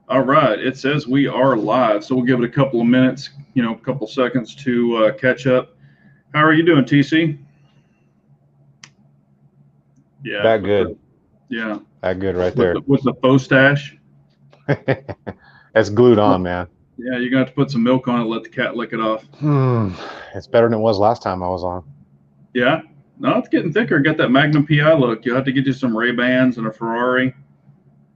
All right, it says we are live, so we'll give it a couple of minutes, a couple seconds to catch up. How are you doing, TC? Yeah, That good. yeah, That good right with there. the faux stash. That's glued Yeah, on, man. yeah, you're gonna have to put some milk on it, let the cat lick it off. Hmm. It's better than it was last time I was on. Yeah, no, it's getting thicker. Got that Magnum PI look. You'll have to get you some Ray Bans and a Ferrari.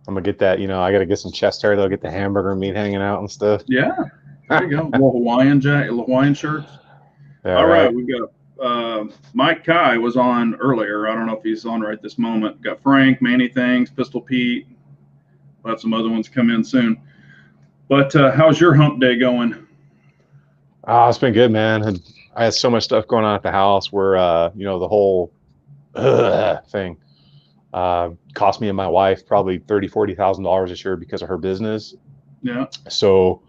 I'm gonna get that, I gotta get some chest hair though, get the hamburger meat hanging out and stuff. Yeah, there you go. Yeah, Little Hawaiian shirts. All right, right. we got Mike Kai was on earlier. I don't know if he's on right this moment. Got Frank, Manny Things, Pistol Pete. We'll have some other ones come in soon. But how's your hump day going? It's been good, man. I had so much stuff going on at the house where the whole thing cost me and my wife probably $30,000-$40,000 this year because of her business. Yeah. So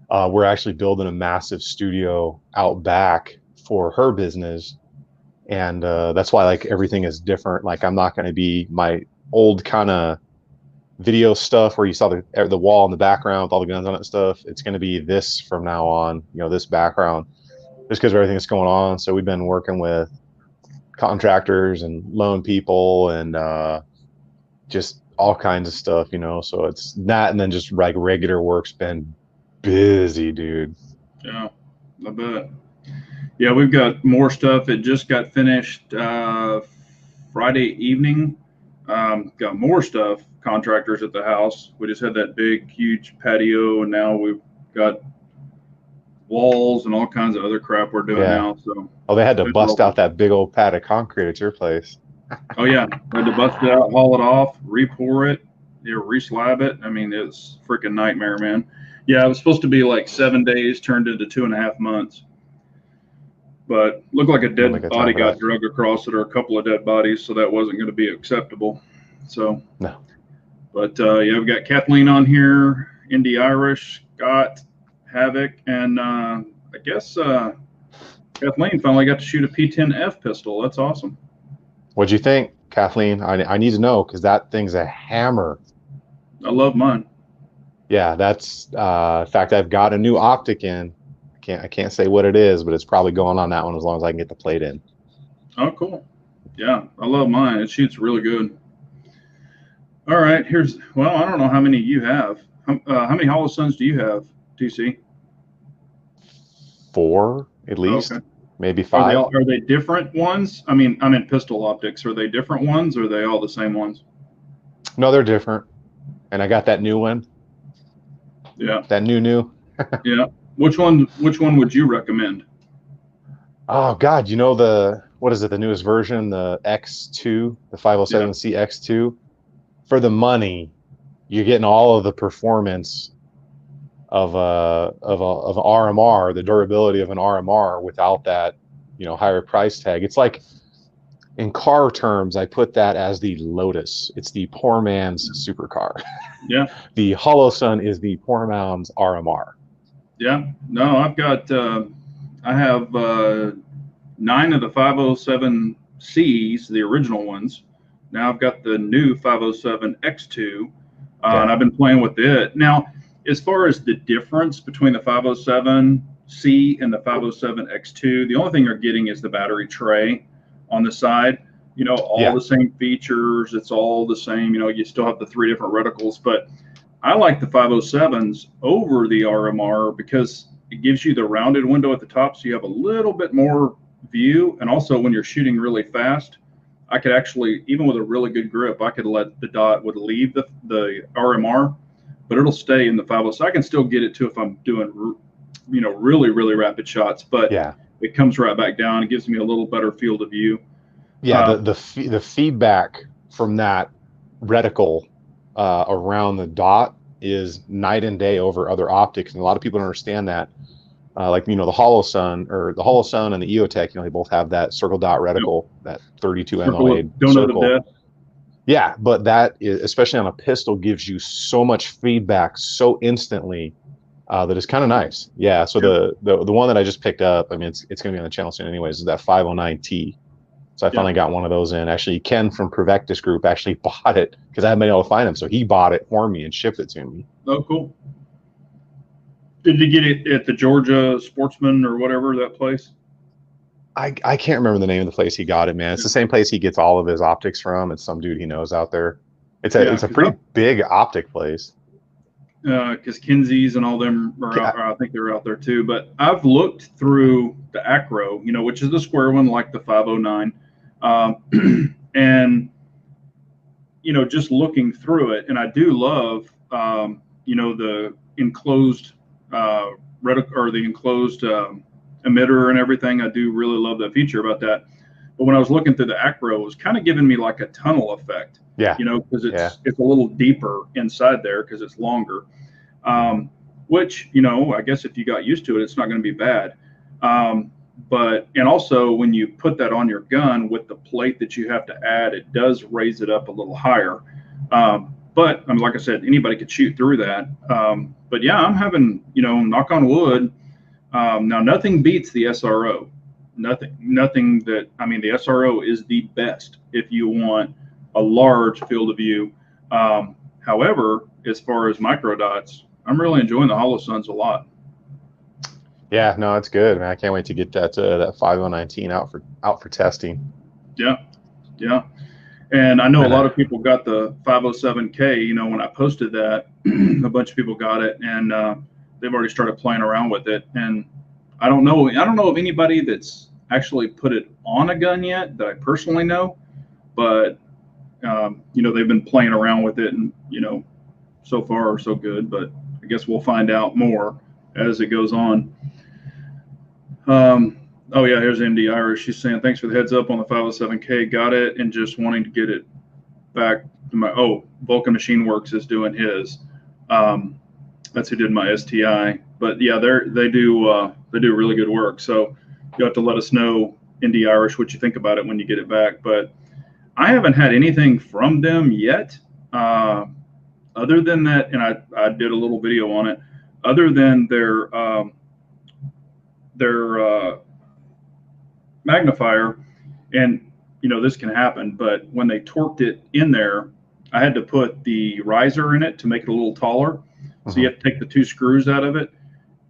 we're actually building a massive studio out back for her business, and that's why like everything is different. Like I'm not going to be my old kind of video stuff where you saw the wall in the background with all the guns on it and stuff. It's going to be this from now on, this background, just because of everything that's going on. So we've been working with contractors and loan people and just all kinds of stuff, so it's that, and then just like regular work's been busy, dude. Yeah, I bet. Yeah, we've got more stuff. It just got finished Friday evening. Got more stuff. Contractors at the house. We just had that big, huge patio, and now we've got walls and all kinds of other crap we're doing Yeah. now. So, Oh, they had to it's bust all, out that big old pad of concrete at your place. oh yeah, we had to bust it out, haul it off, re-pour it, re-slab it. I mean, it's freaking nightmare, man. Yeah, it was supposed to be like 7 days, turned into 2.5 months. But looked like a Seemed like dead a time body for got that. drug across it, or a couple of dead bodies, so that wasn't going to be acceptable. So, No. but yeah, we've got Kathleen on here, Indy Irish, Scott, Havoc, and I guess Kathleen finally got to shoot a P10F pistol. That's awesome. What'd you think, Kathleen? I need to know because that thing's a hammer. I love mine. Yeah, that's in fact I've got a new optic in. I can't say what it is, but it's probably going on that one as long as I can get the plate in. Oh, cool. Yeah, I love mine. It shoots really good. All right, well, I don't know how many you have. How many Hollow Suns do you have, TC? Four at Okay. least, maybe Are they five. all, are they different ones? I mean, I'm in pistol optics. Are they different ones, or are they all the same ones? No, they're different. And I got that new one, Yeah, that new. yeah. Which one would you recommend? Oh God, the what is it? The newest version, the X2, the Yeah, 507C X2. For the money, you're getting all of the performance of an RMR, the durability of an RMR without that, higher price tag. It's like in car terms, I put that as the Lotus. It's the poor man's supercar. yeah, The Hollow Sun is the poor man's RMR. yeah. No, I have 9 of the 507Cs, the original ones. Now I've got the new 507 X2, and Yeah, I've been playing with it. Now, as far as the difference between the 507C and the 507 X2, the only thing you're getting is the battery tray on the side. All yeah, the same features. It's all the same. You still have the 3 different reticles, but I like the 507s over the RMR because it gives you the rounded window at the top, so you have a little bit more view. And also, when you're shooting really fast, I could actually, even with a really good grip, I could let the dot would leave the RMR, but it'll stay in the 50. So I can still get it to if I'm doing, really, really rapid shots, but yeah, it comes right back down. It gives me a little better field of view. yeah. Uh, The feedback from that reticle around the dot is night and day over other optics, and a lot of people don't understand that. Like the Hollow Sun or the Hollow Sun and the EOTech, they both have that circle dot reticle, that 32 Circle of MOA donut of circle. death. Yeah, but that is, especially on a pistol, gives you so much feedback so instantly that it's kind of nice. Yeah. So Yep. the one that I just picked up, I mean, it's going to be on the channel soon, anyways. Is that 509T? So I Yeah. finally got one of those in. Actually, Ken from Prevectus Group actually bought it because I haven't been able to find him, so he bought it for me and shipped it to me. Oh, cool. Did you get it at the Georgia Sportsman or whatever, that place? I can't remember the name of the place he got it, man. It's the same place he gets all of his optics from. It's some dude he knows out there. Yeah, It's a pretty big optic place. because Kinsey's and all them are out, or I think they're out there too. But I've looked through the Acro, which is the square one, like the 509, and just looking through it, and I do love, the enclosed or the enclosed emitter and everything. I do really love that feature about that. But when I was looking through the Acro, it was kind of giving me like a tunnel effect. Yeah. Because it's a little deeper inside there because it's longer. Which, I guess if you got used to it, it's not going to be bad. And also when you put that on your gun with the plate that you have to add, it does raise it up a little higher. But I mean, like I said, anybody could shoot through that. But yeah, I'm having, knock on wood. Now nothing beats the SRO. Nothing that, I mean, the SRO is the best if you want a large field of view. However, as far as micro dots, I'm really enjoying the Holosuns a lot. Yeah, no, it's good, man. I can't wait to get that 5019 out for testing. Yeah, yeah. And I know a lot of people got the 507K. When I posted that, a bunch of people got it, and they've already started playing around with it. And I don't know of anybody that's actually put it on a gun yet that I personally know, but they've been playing around with it, and so far so good. But I guess we'll find out more as it goes on. Oh yeah, here's MD Irish. She's saying thanks for the heads up on the 507K. Got it, and just wanting to get it back to my. Oh, Vulcan Machine Works is doing his. That's who did my STI. But yeah, they do really good work. So you have to let us know, MD Irish, what you think about it when you get it back. But I haven't had anything from them yet, other than that, and I did a little video on it. Other than their magnifier, and this can happen, but when they torqued it in there, I had to put the riser in it to make it a little taller. So you have to take the two screws out of it,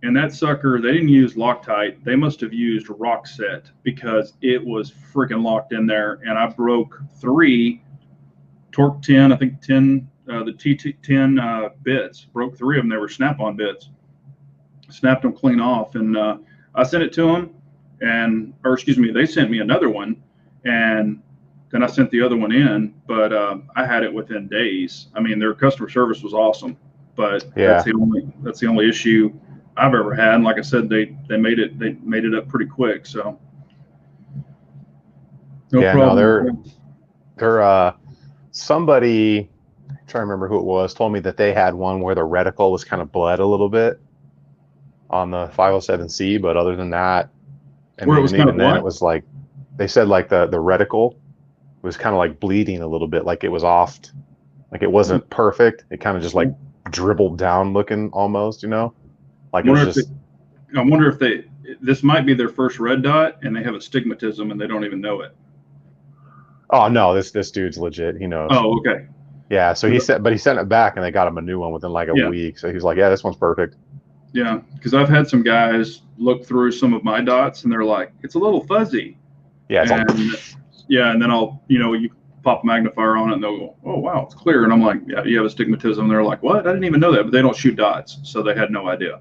and that sucker, they didn't use Loctite. They must have used Rockset because it was freaking locked in there, and I broke 3 torque 10, I think 10, the T10 bits, broke 3 of them. They were snap-on bits, snapped them clean off, and I sent it to them, they sent me another one, and then I sent the other one in, but I had it within days. I mean, their customer service was awesome, but that's the only issue I've ever had. And like I said, they made it up pretty quick, so no problem. No, they're somebody, I'm trying to remember who it was, told me that they had one where the reticle was kind of bled a little bit on the 507C, but other than that, and where it was even then, it was like they said, like the reticle was kind of like bleeding a little bit, like it was off, like it wasn't perfect. It kind of just like dribbled down looking almost, like it was just. I wonder if this might be their first red dot and they have astigmatism and they don't even know it. Oh no, this dude's legit. He knows. Oh, okay. Yeah, so he sent it back and they got him a new one within like a week. So he was like, yeah, this one's perfect. Yeah, because I've had some guys look through some of my dots and they're like, it's a little fuzzy. Yeah, and then I'll, you pop a magnifier on it and they'll go, oh wow, it's clear. And I'm like, yeah, you have astigmatism. And they're like, what? I didn't even know that. But they don't shoot dots, so they had no idea.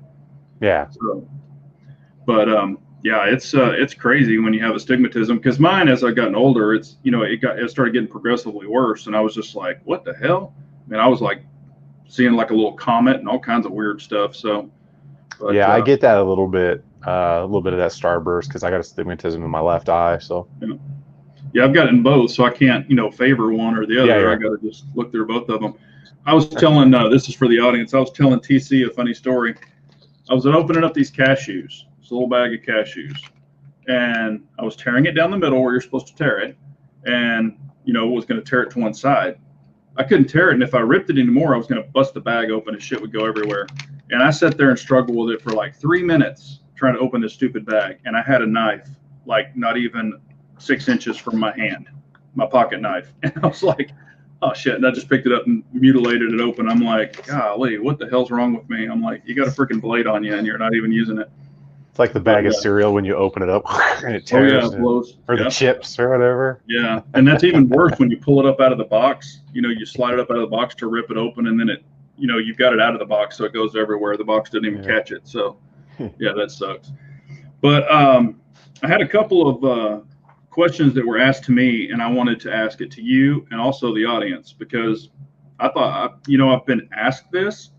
Yeah. So, but yeah, it's crazy when you have astigmatism, because mine, as I've gotten older, it started getting progressively worse, and I was just like, what the hell? And I was like seeing like a little comet and all kinds of weird stuff. So. But, yeah, I get that a little bit of that starburst because I got astigmatism in my left eye. So yeah, I've got it in both, so I can't favor one or the other. Yeah. I got to just look through both of them. I was telling this is for the audience. I was telling TC a funny story. I was opening up these cashews. It's a little bag of cashews, and I was tearing it down the middle where you're supposed to tear it, and was going to tear it to one side. I couldn't tear it, and if I ripped it anymore, I was going to bust the bag open and shit would go everywhere. And I sat there and struggled with it for like 3 minutes trying to open this stupid bag. And I had a knife, like not even 6 inches from my hand, my pocket knife. And I was like, oh shit. And I just picked it up and mutilated it open. I'm like, golly, what the hell's wrong with me? I'm like, you got a freaking blade on you and you're not even using it. It's like the But bag of cereal when you open it up and it oh yeah, tears, it blows. or the Yeah. chips or whatever. Yeah. And that's even worse when you pull it up out of the box. You know, you slide it up out of the box to rip it open, and then it, you know, you've got it out of the box, so it goes everywhere. The box didn't even catch it. So yeah, that sucks. But I had a couple of questions that were asked to me, and I wanted to ask it to you and also the audience, because I thought, you know, I've been asked this,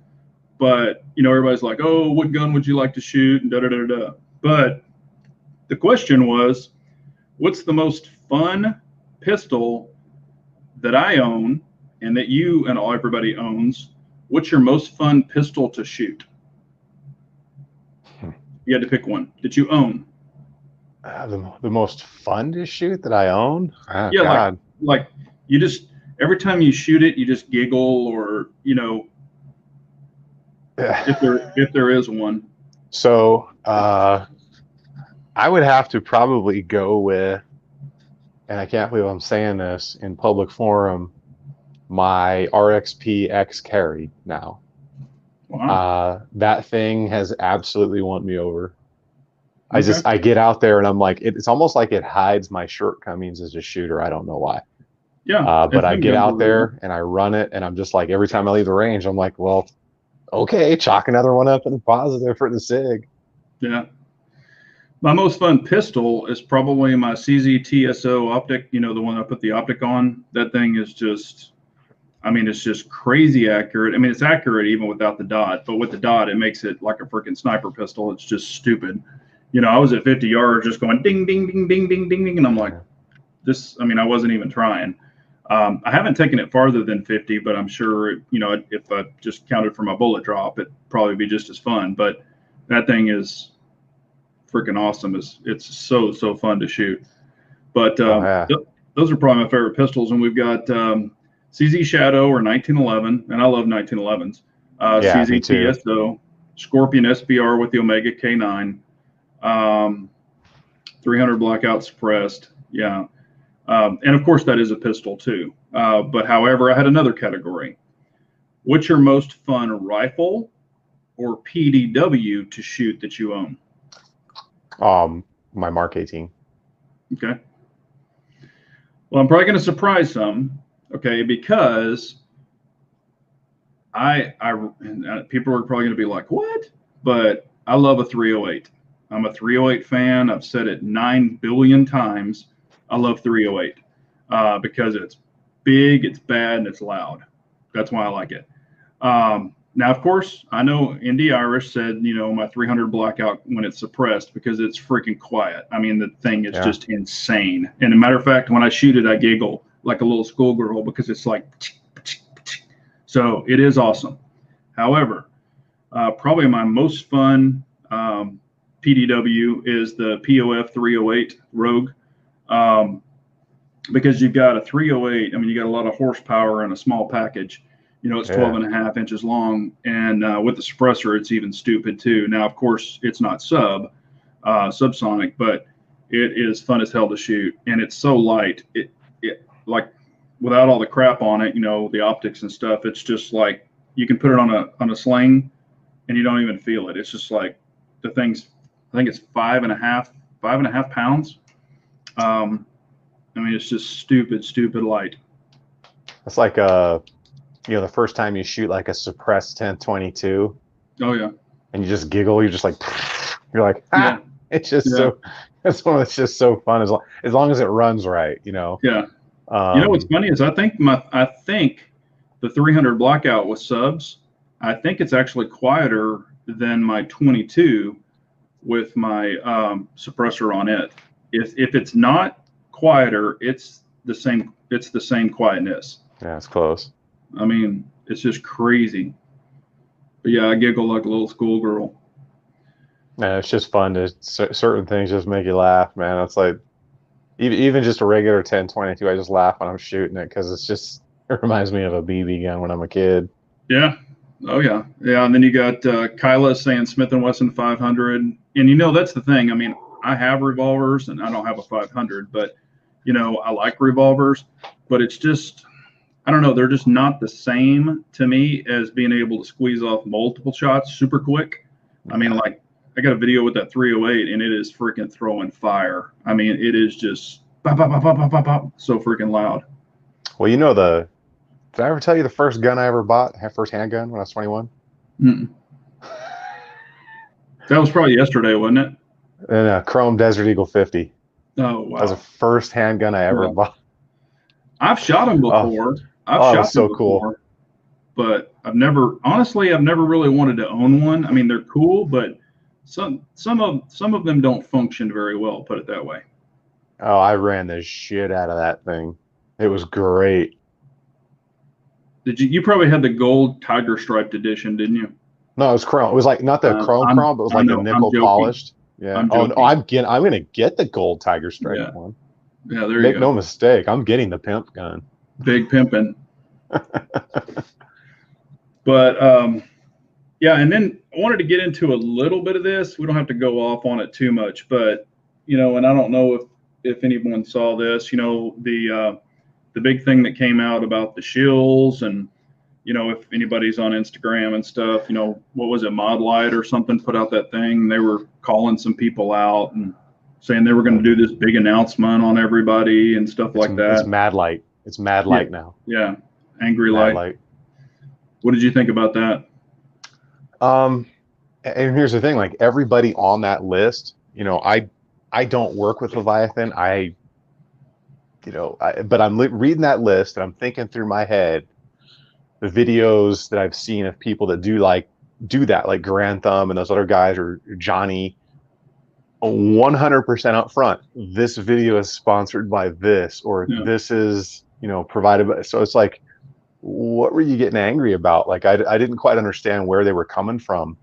but you know, everybody's like, "Oh, what gun would you like to shoot?" and da da da da. But the question was, what's the most fun pistol that I own and that you and everybody owns? What's your most fun pistol to shoot? You had to pick one that you own. The most fun to shoot that I own? Oh, Yeah, God. like you just, every time you shoot it, you just giggle, or you know, if there is one. So I would have to probably go with, and I can't believe I'm saying this in public forum, my RXP X Carry now. Wow. That thing has absolutely won me over. Okay. I get out there and I'm like, it's almost like it hides my shortcomings as a shooter. I don't know why. Yeah. But I get out there and I run it, and I'm just like, every time I leave the range, I'm like, well, okay, chalk another one up in the positive for the SIG. Yeah. My most fun pistol is probably my CZ TSO optic, you know, the one I put the optic on. That thing is just, I mean, it's just crazy accurate. I mean, it's accurate even without the dot, but with the dot, it makes it like a freaking sniper pistol. It's just stupid. You know, I was at 50 yards just going ding, ding, ding, ding, ding, ding, ding. And I'm like, this, I mean, I wasn't even trying. I haven't taken it farther than 50, but I'm sure, you know, if I just counted for my bullet drop, it'd probably be just as fun. But that thing is freaking awesome. It's so fun to shoot. But those are probably my favorite pistols. And we've got CZ Shadow or 1911, and I love 1911s. CZ TSO, Scorpion SBR with the Omega K9, 300 blackout suppressed. Yeah. And of course, that is a pistol too. But however, I had another category. What's your most fun rifle or PDW to shoot that you own? My Mark 18. Okay. Well, I'm probably going to surprise some. Okay, because people are probably going to be like, "What?" But I love a 308. I'm a 308 fan. I've said it 9 billion times. I love 308 because it's big, it's bad, and it's loud. That's why I like it. Now, of course, I know Indy Irish said, you know, my 300 blackout when it's suppressed because it's freaking quiet. I mean, the thing is just insane. And a matter of fact, when I shoot it, I giggle like a little schoolgirl because it's like, so it is awesome. However, probably my most fun PDW is the POF 308 Rogue. Because you've got a 308, I mean, you got a lot of horsepower in a small package. You know, it's 12.5 inches long, and with the suppressor, it's even stupid too. Now, of course, it's not subsonic, but it is fun as hell to shoot, and it's so light. It like without all the crap on it, you know, the optics and stuff. It's just like you can put it on a sling, and you don't even feel it. It's just like the thing's. I think it's 5.5 pounds. I mean, it's just stupid light. It's like you know, the first time you shoot like a suppressed 1022. Oh yeah. And you just giggle. You're just like, you're like, ah! Yeah. It's just so. It's one that's just so fun as long as it runs right, you know. Yeah. You know what's funny is I think the 300 blackout with subs. I think it's actually quieter than my 22 with my suppressor on it. If it's not quieter, it's the same. It's the same quietness. Yeah, it's close. I mean, it's just crazy. But yeah, I giggle like a little schoolgirl. Yeah, it's just fun to certain things just make you laugh, man. It's like even just a regular 1022, I just laugh when I'm shooting it because it reminds me of a BB gun when I'm a kid. Yeah. Oh yeah. Yeah. And then you got Kyla saying Smith & Wesson 500, and you know that's the thing. I mean, I have revolvers and I don't have a 500, but you know I like revolvers, but it's just I don't know, they're just not the same to me as being able to squeeze off multiple shots super quick. I mean, like, I got a video with that 308 and it is freaking throwing fire. I mean, it is just pop, pop, pop, pop, pop, pop, pop, so freaking loud. Well, you know, did I ever tell you the first gun I ever bought, first handgun when I was 21? Mm-mm. That was probably yesterday, wasn't it? And a Chrome Desert Eagle 50. Oh, That was the wow. first handgun I ever Yeah. bought. I've shot them Oh, before. I've oh, it shot was them so cool. before, but I've never really wanted to own one. I mean, they're cool, but some of them don't function very well, put it that way. Oh, I ran the shit out of that thing. It was great. You probably had the gold tiger striped edition, didn't you? No, it was chrome. It was like not the chrome, but it was I like the know, I'm nickel joking. polished. Yeah. I'm Oh no, joking. I'm gonna get the gold tiger stripe Yeah. one. Yeah, there you Make go. no mistake, I'm getting the pimp gun. Big pimping. But yeah, and then I wanted to get into a little bit of this. We don't have to go off on it too much, but and I don't know if anyone saw this. The big thing that came out about the shills, and if anybody's on Instagram and stuff, what was it, Mod Light or something, put out that thing. They were calling some people out and saying they were going to do this big announcement on everybody and stuff like that. It's Mad Light. It's Mad Light now. Yeah, Angry Mad Light. What did you think about that? And here's the thing: like everybody on that list, I don't work with Leviathan. But I'm reading that list and I'm thinking through my head the videos that I've seen of people that do that, like Grand Thumb and those other guys, or Johnny. 100% up front, this video is sponsored by this, or this is provided by. So it's like, what were you getting angry about? Like, I didn't quite understand where they were coming from.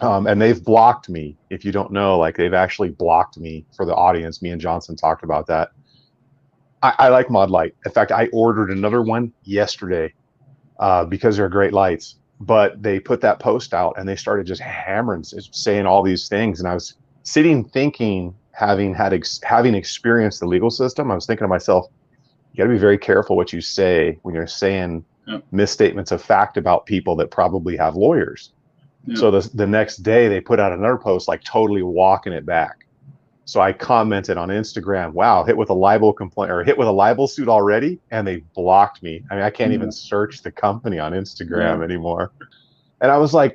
And they've blocked me. If you don't know, like, they've actually blocked me for the audience. Me and Johnson talked about that. I like Mod Light. In fact, I ordered another one yesterday because they're great lights. But they put that post out and they started just hammering, saying all these things. And I was sitting thinking, having experienced the legal system, I was thinking to myself, you got to be very careful what you say when you're saying misstatements of fact about people that probably have lawyers. So the next day they put out another post, like totally walking it back. So I commented on Instagram, wow, hit with a libel complaint or hit with a libel suit already. And they blocked me. I mean, I can't even search the company on Instagram anymore. And I was like,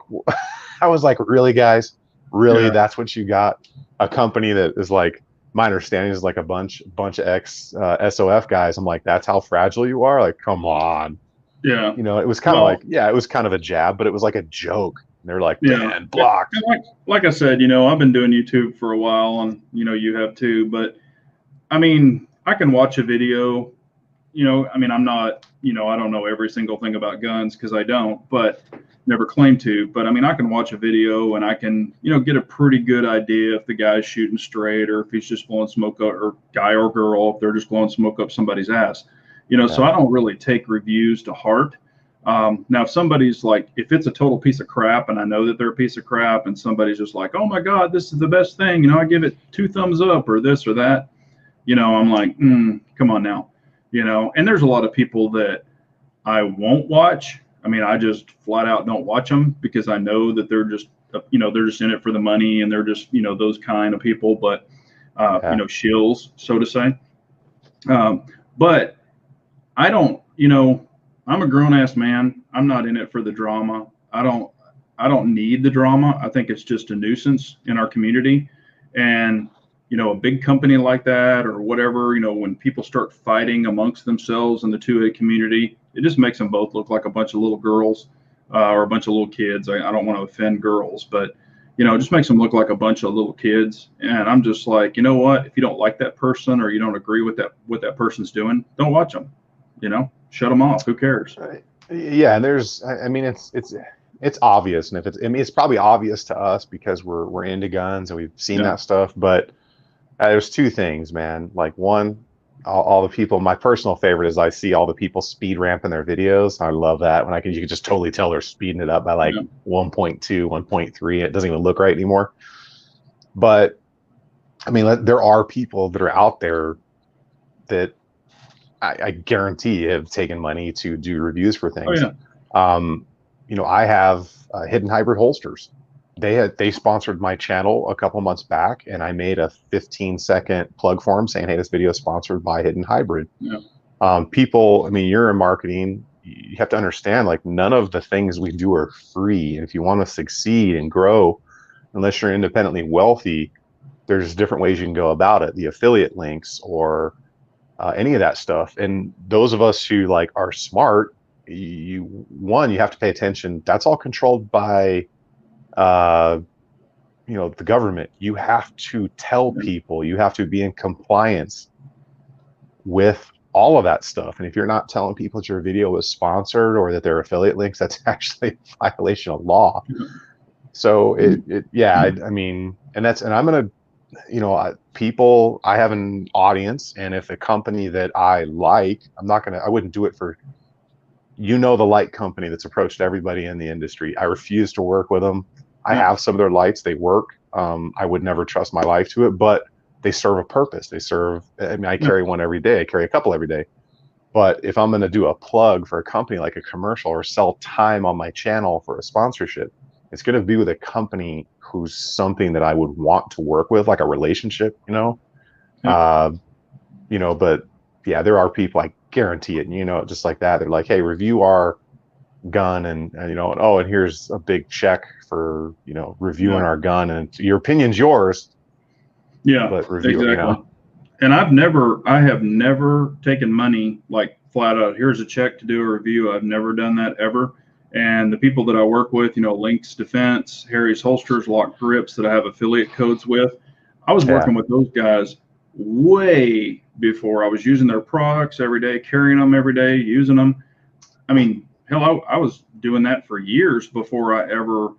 really, guys? Really? That's what you got? A company that is like, my understanding is like a bunch of ex SOF guys. I'm like, that's how fragile you are? Like, come on. Yeah. It was kind of it was kind of a jab, but it was like a joke. And they're like, man, blocked. Like I said, I've been doing YouTube for a while, and you have too. But I mean, I can watch a video. I mean, I'm not, I don't know every single thing about guns because I don't, but never claim to. But I mean, I can watch a video and I can, get a pretty good idea if the guy's shooting straight or if he's just blowing smoke up, or guy or girl, if they're just blowing smoke up somebody's ass. So I don't really take reviews to heart. Now, if somebody's like, if it's a total piece of crap and I know that they're a piece of crap and somebody's just like, oh my God, this is the best thing, I give it 2 thumbs up or this or that, I'm like, come on now, and there's a lot of people that I won't watch. I mean, I just flat out don't watch them because I know that they're just, they're just in it for the money and they're just, those kind of people, but, shills, so to say. But I don't, I'm a grown ass man. I'm not in it for the drama. I don't need the drama. I think it's just a nuisance in our community. And, a big company like that or whatever, when people start fighting amongst themselves in the 2A community, it just makes them both look like a bunch of little girls or a bunch of little kids. I don't want to offend girls, but, it just makes them look like a bunch of little kids. And I'm just like, you know what? If you don't like that person or you don't agree with what that person's doing, don't watch them. Shut them off. Who cares? Yeah, and there's, I mean, it's obvious, and it's probably obvious to us because we're into guns and we've seen that stuff. But there's 2 things, man. Like, one, all the people. My personal favorite is I see all the people speed ramping their videos. I love that when you can just totally tell they're speeding it up by like 1.2, 1.3. It doesn't even look right anymore. But I mean, there are people that are out there that I guarantee have taken money to do reviews for Oh things. yeah. I have Hidden Hybrid Holsters. They sponsored my channel a couple months back, and I made a 15-second plug for them saying, "Hey, this video is sponsored by Hidden Hybrid." Yeah. People, I mean, you're in marketing, you have to understand, like, none of the things we do are free. And if you want to succeed and grow, unless you're independently wealthy, there's different ways you can go about it. The affiliate links or any of that stuff. And those of us who like are smart, you have to pay attention. That's all controlled by uh, the government. You have to tell people, you have to be in compliance with all of that stuff. And if you're not telling people that your video was sponsored or that they're affiliate links, that's actually a violation of law. So I mean, and I'm going to, people, I have an audience, and if a company that I like, I wouldn't do it for, the light company that's approached everybody in the industry. I refuse to work with them. I have some of their lights, they work. I would never trust my life to it, but they serve a purpose. I carry one every day. I carry a couple every day. But if I'm going to do a plug for a company, like a commercial, or sell time on my channel for a sponsorship, it's going to be with a company who's something that I would want to work with, like a relationship, but yeah, there are people, I guarantee it. And, just like that, they're like, "Hey, review our gun." And and here's a big check for, reviewing our gun, and your opinion's yours. Yeah, but review exactly. it. And I have never taken money like flat out, "Here's a check to do a review." I've never done that ever. And the people that I work with, Links Defense, Harry's Holsters, Lock Grips, that I have affiliate codes with, I was working with those guys way before I was using their products every day, carrying them every day, using them. I mean, hell, I was doing that for years before I ever,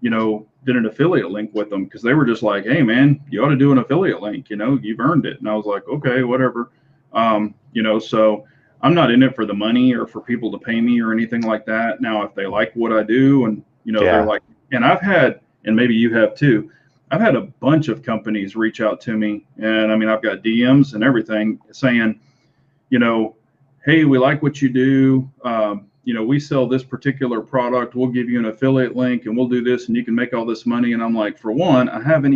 did an affiliate link with them, because they were just like, "Hey, man, you ought to do an affiliate link. You've earned it." And I was like, "Okay, whatever." So I'm not in it for the money or for people to pay me or anything like that. Now, if they like what I do, and they're like, and I've had, and maybe you have too, I've had a bunch of companies reach out to me, and I mean, I've got DMs and everything saying, "Hey, we like what you do. We sell this particular product. We'll give you an affiliate link, and we'll do this, and you can make all this money." And I'm like, for one, I don't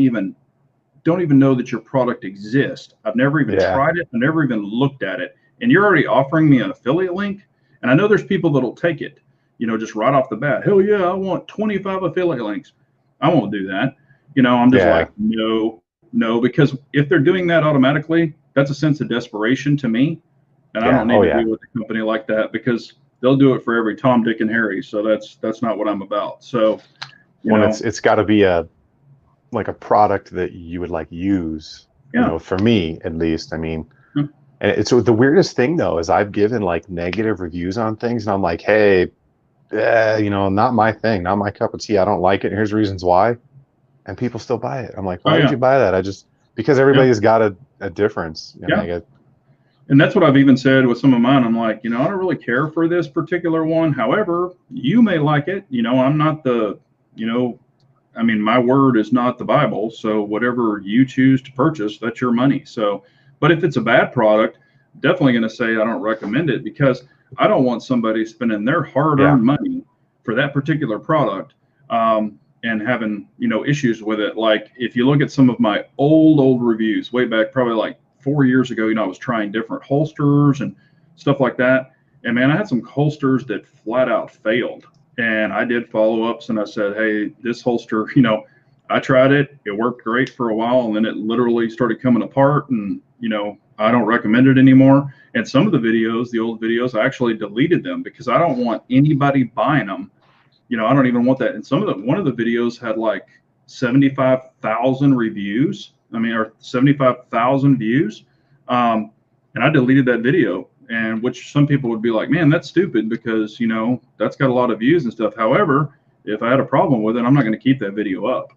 even know that your product exists. I've never even tried it. I've never even looked at it. And you're already offering me an affiliate link. And I know there's people that'll take it, just right off the bat. "Hell yeah, I want 25 affiliate links." I won't do that. I'm just like, no, because if they're doing that automatically, that's a sense of desperation to me. And I don't need to deal with a company like that, because they'll do it for every Tom, Dick, and Harry. So that's not what I'm about. So, it's got to be a product that you would use, for me, at least. I mean, and it's the weirdest thing though, is I've given like negative reviews on things, and I'm like, "Hey, not my thing, not my cup of tea. I don't like it. And here's reasons why." And people still buy it. I'm like, "Why would you buy that?" Because everybody's got a difference. And that's what I've even said with some of mine. I'm like, I don't really care for this particular one. However, you may like it. I'm not my word is not the Bible. So whatever you choose to purchase, that's your money. So, but if it's a bad product, definitely going to say I don't recommend it, because I don't want somebody spending their hard-earned money for that particular product, and having, issues with it. Like, if you look at some of my old reviews way back, probably like 4 years ago, I was trying different holsters and stuff like that. And man, I had some holsters that flat out failed. And I did follow-ups, and I said, "Hey, this holster, I tried it. It worked great for a while, and then it literally started coming apart, and, I don't recommend it anymore." And some of the videos, the old videos, I actually deleted them, because I don't want anybody buying them. I don't even want that. And one of the videos had like 75,000 reviews. Or 75,000 views. And I deleted that video, and which some people would be like, "Man, that's stupid, because, that's got a lot of views and stuff." However, if I had a problem with it, I'm not going to keep that video up,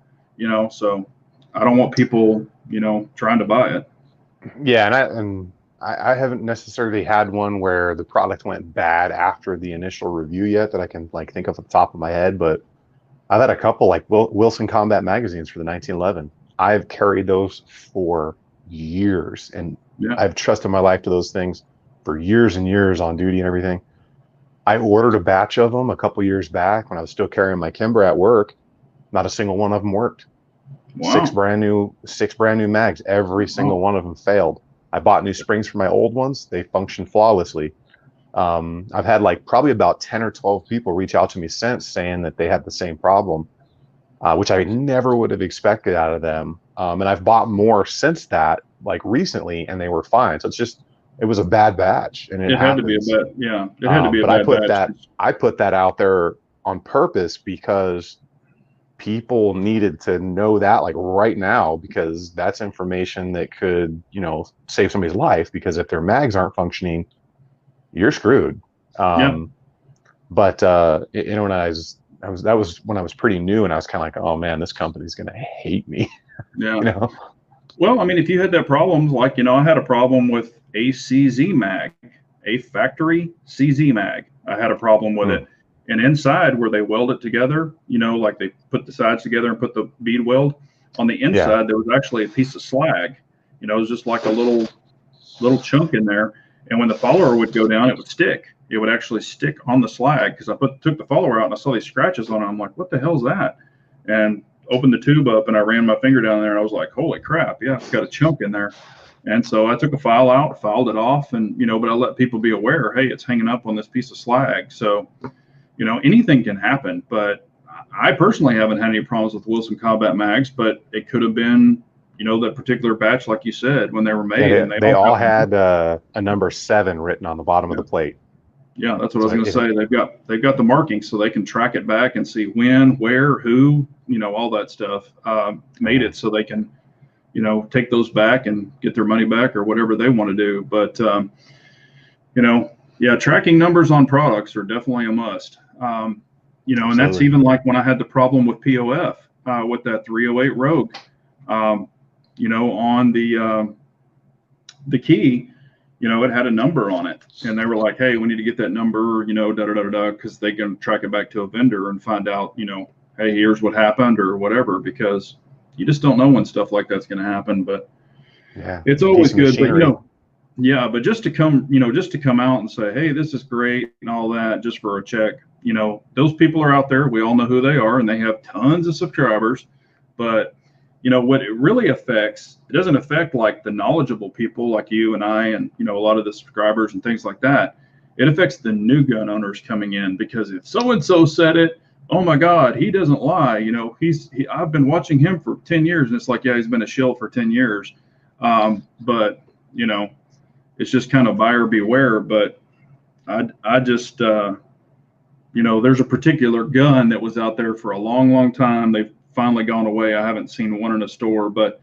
so I don't want people, trying to buy it. Yeah. And I haven't necessarily had one where the product went bad after the initial review yet, that I can think of at the top of my head. But I've had a couple, like Wilson Combat magazines for the 1911. I've carried those for years, and I've trusted my life to those things. for years and years on duty and everything. I ordered a batch of them a couple years back when I was still carrying my Kimber at work. Not a single one of them worked. Wow. Six brand new mags. Every single one of them failed. I bought new springs for my old ones. They function flawlessly. I've had like probably about 10 or 12 people reach out to me since saying that they had the same problem, which I never would have expected out of them. And I've bought more since that, like recently, and they were fine. So it was a bad batch, and it had to be a bad, yeah, it had to be a but bad batch. I put that out there on purpose because people needed to know that like right now, because that's information that could, save somebody's life, because if their mags aren't functioning, you're screwed. Yeah. But when that was when I was pretty new, and I was kind of like, oh man, this company's gonna hate me. Yeah. Well, I mean, if you had that problem, like, I had a problem with a CZ mag, a factory CZ mag. I had a problem with it. And inside where they weld it together, like they put the sides together and put the bead weld on the inside, there was actually a piece of slag. It was just like a little chunk in there. And when the follower would go down, it would stick. It would actually stick on the slag, because I took the follower out and I saw these scratches on it. I'm like, what the hell's that? And opened the tube up and I ran my finger down there and I was like, holy crap, yeah, it's got a chunk in there. And so I took a file out, filed it off, and but I let people be aware, hey, it's hanging up on this piece of slag. So anything can happen. But I personally haven't had any problems with Wilson Combat mags, but it could have been that particular batch, like you said, when they were made. Yeah, and they all had a number 7 written on the bottom of the plate. Yeah, that's what I was going to say. They've got the markings, so they can track it back and see when, where, who, all that stuff made it, so they can, take those back and get their money back or whatever they want to do. But yeah, tracking numbers on products are definitely a must. And that's even like when I had the problem with POF with that 308 Rogue. On the key, it had a number on it, and they were like, hey, we need to get that number, because they can track it back to a vendor and find out, hey, here's what happened or whatever, because you just don't know when stuff like that's going to happen. But yeah, it's always good. Machinery. But yeah, but just to come out and say, hey, this is great and all that, just for a check, those people are out there. We all know who they are, and they have tons of subscribers. But what it really affects, it doesn't affect like the knowledgeable people like you and I and, a lot of the subscribers and things like that. It affects the new gun owners coming in, because if so-and-so said it, oh my God, he doesn't lie. I've been watching him for 10 years. And it's like, yeah, he's been a shill for 10 years. But, it's just kind of buyer beware. But I just, there's a particular gun that was out there for a long, long time. They've finally gone away. I haven't seen one in a store, but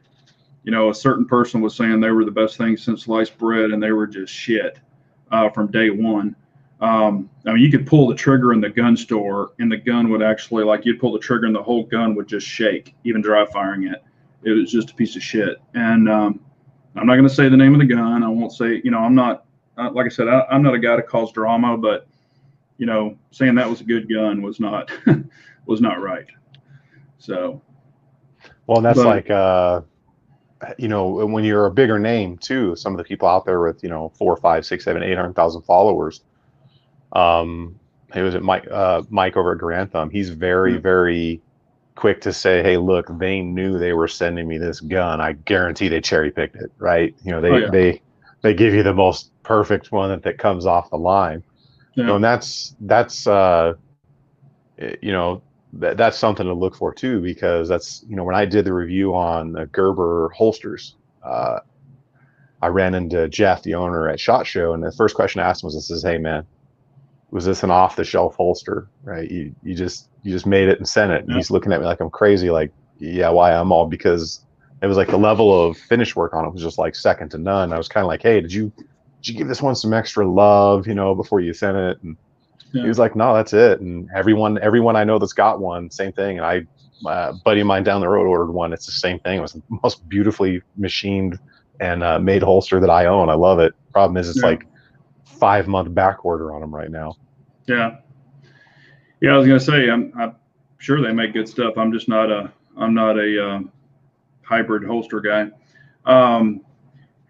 a certain person was saying they were the best thing since sliced bread, and they were just shit from day one. I mean, you could pull the trigger in the gun store, and the gun would actually, like, you'd pull the trigger and the whole gun would just shake, even dry firing it. It was just a piece of shit. And I'm not going to say the name of the gun. I won't say, I'm not, like I said, I'm not a guy to cause drama, but saying that was a good gun was not was not right. So, well, that's like, when you're a bigger name too, some of the people out there with, 4, 5, 6, 7, 800,000 followers. Hey, was it Mike over at Grantham? He's very, very quick to say, hey, look, they knew they were sending me this gun. I guarantee they cherry picked it, right? They give you the most perfect one that comes off the line. Yeah. And that's that's something to look for too, because that's, when I did the review on Gerber holsters, I ran into Jeff, the owner at SHOT Show, and the first question I asked him was, hey man, was this an off the shelf holster? Right? You just made it and sent it. And he's looking at me like I'm crazy. Like, yeah, why? I'm all, because it was like the level of finish work on it was just like second to none. I was kind of like, hey, did you give this one some extra love, before you sent it? And he was like, no, that's it. And everyone I know that's got one, same thing. And buddy of mine down the road ordered one. It's the same thing. It was the most beautifully machined and made holster that I own. I love it. Problem is, it's like 5-month back order on them right now. Yeah. I was gonna say, I'm sure they make good stuff. I'm just not a hybrid holster guy.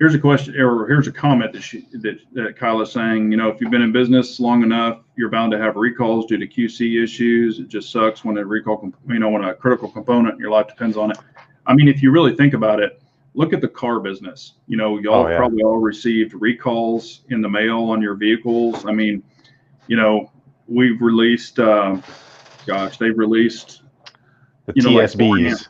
Here's a question, or here's a comment that Kyle is saying. If you've been in business long enough, you're bound to have recalls due to QC issues. It just sucks when a recall, when a critical component in your life depends on it. I mean, if you really think about it, look at the car business. Y'all probably all received recalls in the mail on your vehicles. I mean, we've released, they've released the TSBs.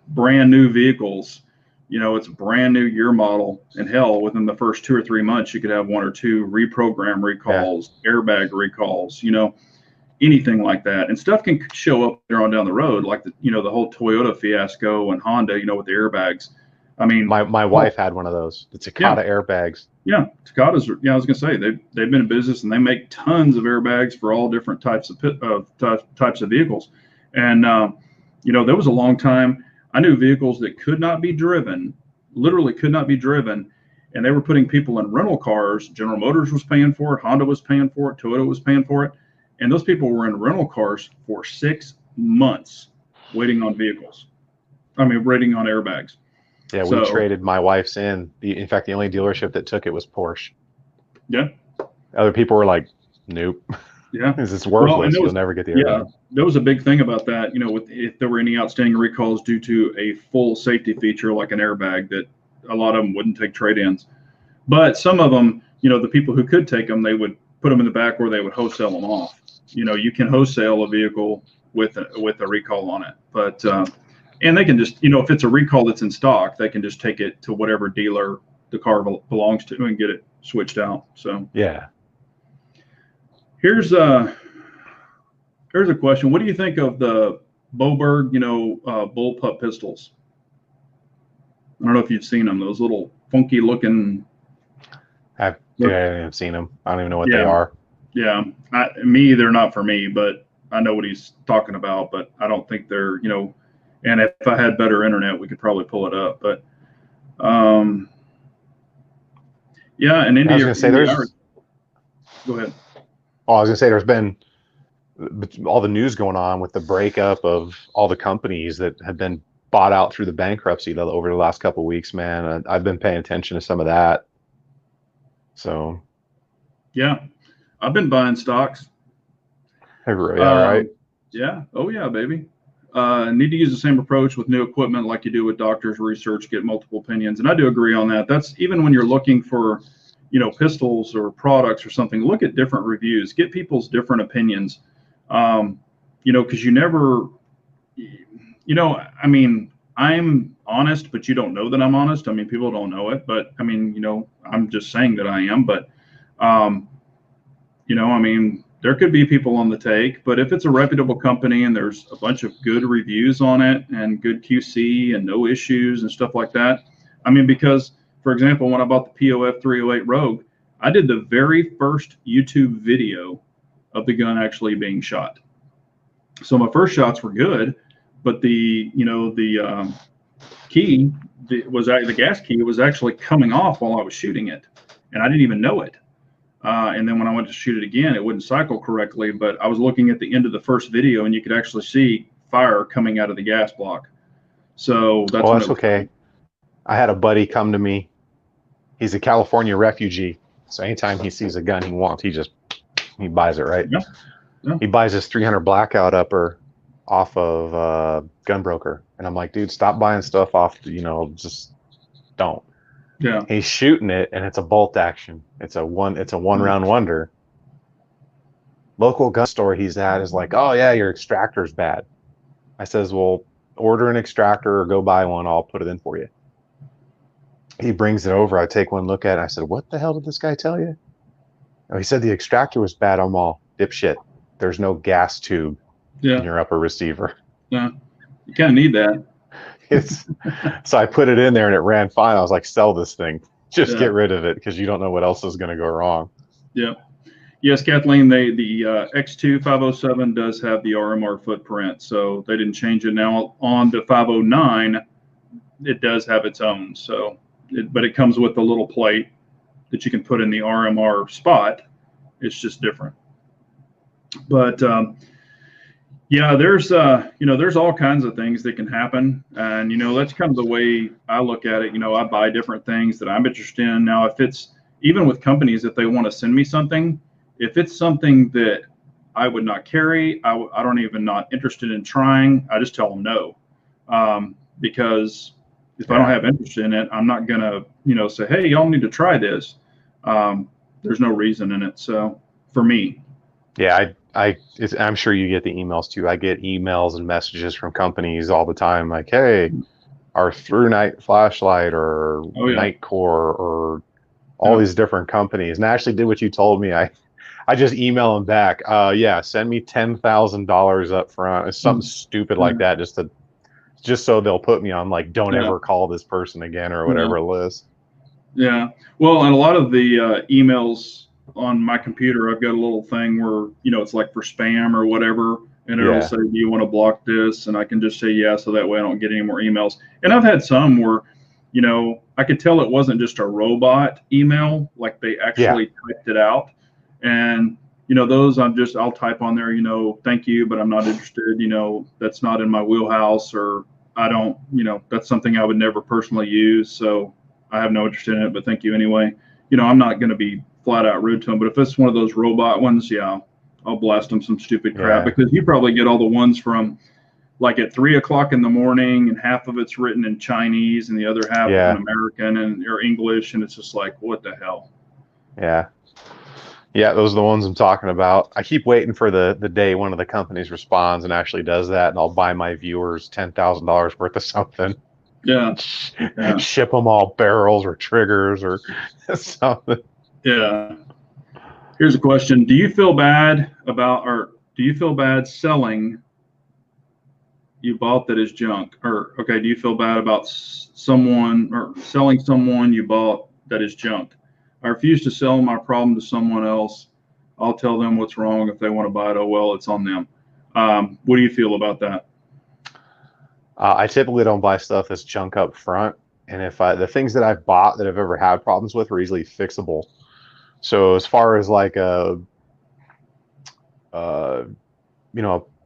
Brand new vehicles. It's a brand new year model, and hell, within the first 2 or 3 months, you could have 1 or 2 reprogram recalls, airbag recalls, anything like that. And stuff can show up there on down the road, like the whole Toyota fiasco and Honda, with the airbags. I mean, my wife had one of those, the Takata airbags. Yeah, Takatas. I was gonna say they've been in business and they make tons of airbags for all different types of vehicles. And there was a long time I knew vehicles that could not be driven, literally could not be driven, and they were putting people in rental cars. General Motors was paying for it, Honda was paying for it, Toyota was paying for it, and those people were in rental cars for 6 months waiting on vehicles. Waiting on airbags. Yeah, we traded my wife's in. In fact, the only dealership that took it was Porsche. Yeah. Other people were like, nope. Yeah. It's worthless. You'll never get the airbag. Yeah, there was a big thing about that, if there were any outstanding recalls due to a full safety feature like an airbag, that a lot of them wouldn't take trade-ins. But some of them, the people who could take them, they would put them in the back or they would wholesale them off. You can wholesale a vehicle with a recall on it. But and they can just, if it's a recall that's in stock, they can just take it to whatever dealer the car belongs to and get it switched out. So yeah. Here's a question. What do you think of the Boberg, bullpup pistols? I don't know if you've seen them. Those little funky looking. I haven't seen them. I don't even know what they are. Yeah, they're not for me, but I know what he's talking about. But I don't think they're, And if I had better internet, we could probably pull it up. But and India. I was gonna say Go ahead. Oh, I was gonna say there's been all the news going on with the breakup of all the companies that have been bought out through the bankruptcy over the last couple of weeks, man. I've been paying attention to some of that. So. Yeah, I've been buying stocks. Right. Yeah. Oh yeah, baby. Need to use the same approach with new equipment like you do with doctors' research, get multiple opinions. And I do agree on that. That's even when you're looking for, pistols or products or something, look at different reviews, get people's different opinions. Because you never, I'm honest, but you don't know that I'm honest. People don't know it, but I'm just saying that I am, but, there could be people on the take, but if it's a reputable company and there's a bunch of good reviews on it and good QC and no issues and stuff like that. Because for example, when I bought the POF 308 Rogue, I did the very first YouTube video of the gun actually being shot. So my first shots were good, but the key the gas key was actually coming off while I was shooting it, and I didn't even know it. And then when I went to shoot it again, it wouldn't cycle correctly, but I was looking at the end of the first video and you could actually see fire coming out of the gas block. So that's okay. I had a buddy come to me. He's a California refugee. So anytime he sees a gun he wants, he buys it, right? Yeah. Yeah. He buys this 300 blackout upper off of Gunbroker. And I'm like, dude, stop buying stuff off, just don't. Yeah. He's shooting it and it's a bolt action. It's a one round wonder. Local gun store he's at is like, oh yeah, your extractor's bad. I says, well, order an extractor or go buy one. I'll put it in for you. He brings it over. I take one look at it. I said, what the hell did this guy tell you? Oh, he said the extractor was bad. I'm all, dipshit. There's no gas tube in your upper receiver. Yeah. You kind of need that. So I put it in there and it ran fine. I was like, sell this thing. Just get rid of it because you don't know what else is going to go wrong. Yeah. Yes, Kathleen, the X2 507 does have the RMR footprint, so they didn't change it. Now on the 509, it does have its own. So, but it comes with a little plate that you can put in the RMR spot. It's just different. But Yeah, there's all kinds of things that can happen. And, that's kind of the way I look at it. I buy different things that I'm interested in. Now, if it's even with companies, if they want to send me something, if it's something that I would not carry, I don't even not interested in trying, I just tell them no. Because if I don't Yeah. have interest in it, I'm not going to, say, hey, y'all need to try this. There's no reason in it. So for me, Yeah, I'm sure you get the emails too. I get emails and messages from companies all the time, like, "Hey, our through night flashlight or oh, yeah. night core or all Yeah. these different companies." And I actually did what you told me. I just email them back. Yeah, send me $10,000 up front. It's something stupid like Yeah. that, just so they'll put me on like, don't Yeah. ever call this person again or Yeah. whatever list. Yeah. Well, and a lot of the emails on my computer, I've got a little thing where, it's like for spam or whatever, and it'll Yeah, say, do you want to block this? And I can just say yes, so that way I don't get any more emails. And I've had some where, I could tell it wasn't just a robot email, like they yeah, actually typed it out. And, those I'll type on there, thank you, but I'm not interested, that's not in my wheelhouse, or I don't, that's something I would never personally use. So I have no interest in it, but thank you anyway. I'm not going to be flat out rude to them, but if it's one of those robot ones, yeah, I'll blast them some stupid crap, yeah, because you probably get all the ones from like at 3 o'clock in the morning, and half of it's written in Chinese and the other half in yeah, American and or English, and it's just like, what the hell? yeah. Yeah, those are the ones I'm talking about. I keep waiting for the day one of the companies responds and actually does that, and I'll buy my viewers $10,000 worth of something. Yeah, yeah, Ship them all barrels or triggers or something. yeah. Here's a question: do you feel bad selling you bought that is junk? Or okay, do you feel bad about someone or selling someone you bought that is junk? I refuse to sell my problem to someone else. I'll tell them what's wrong. If they want to buy it, oh well, it's on them. What do you feel about that? I typically don't buy stuff that's junk up front, and if the things that I've bought that I've ever had problems with are easily fixable. So as far as like uh,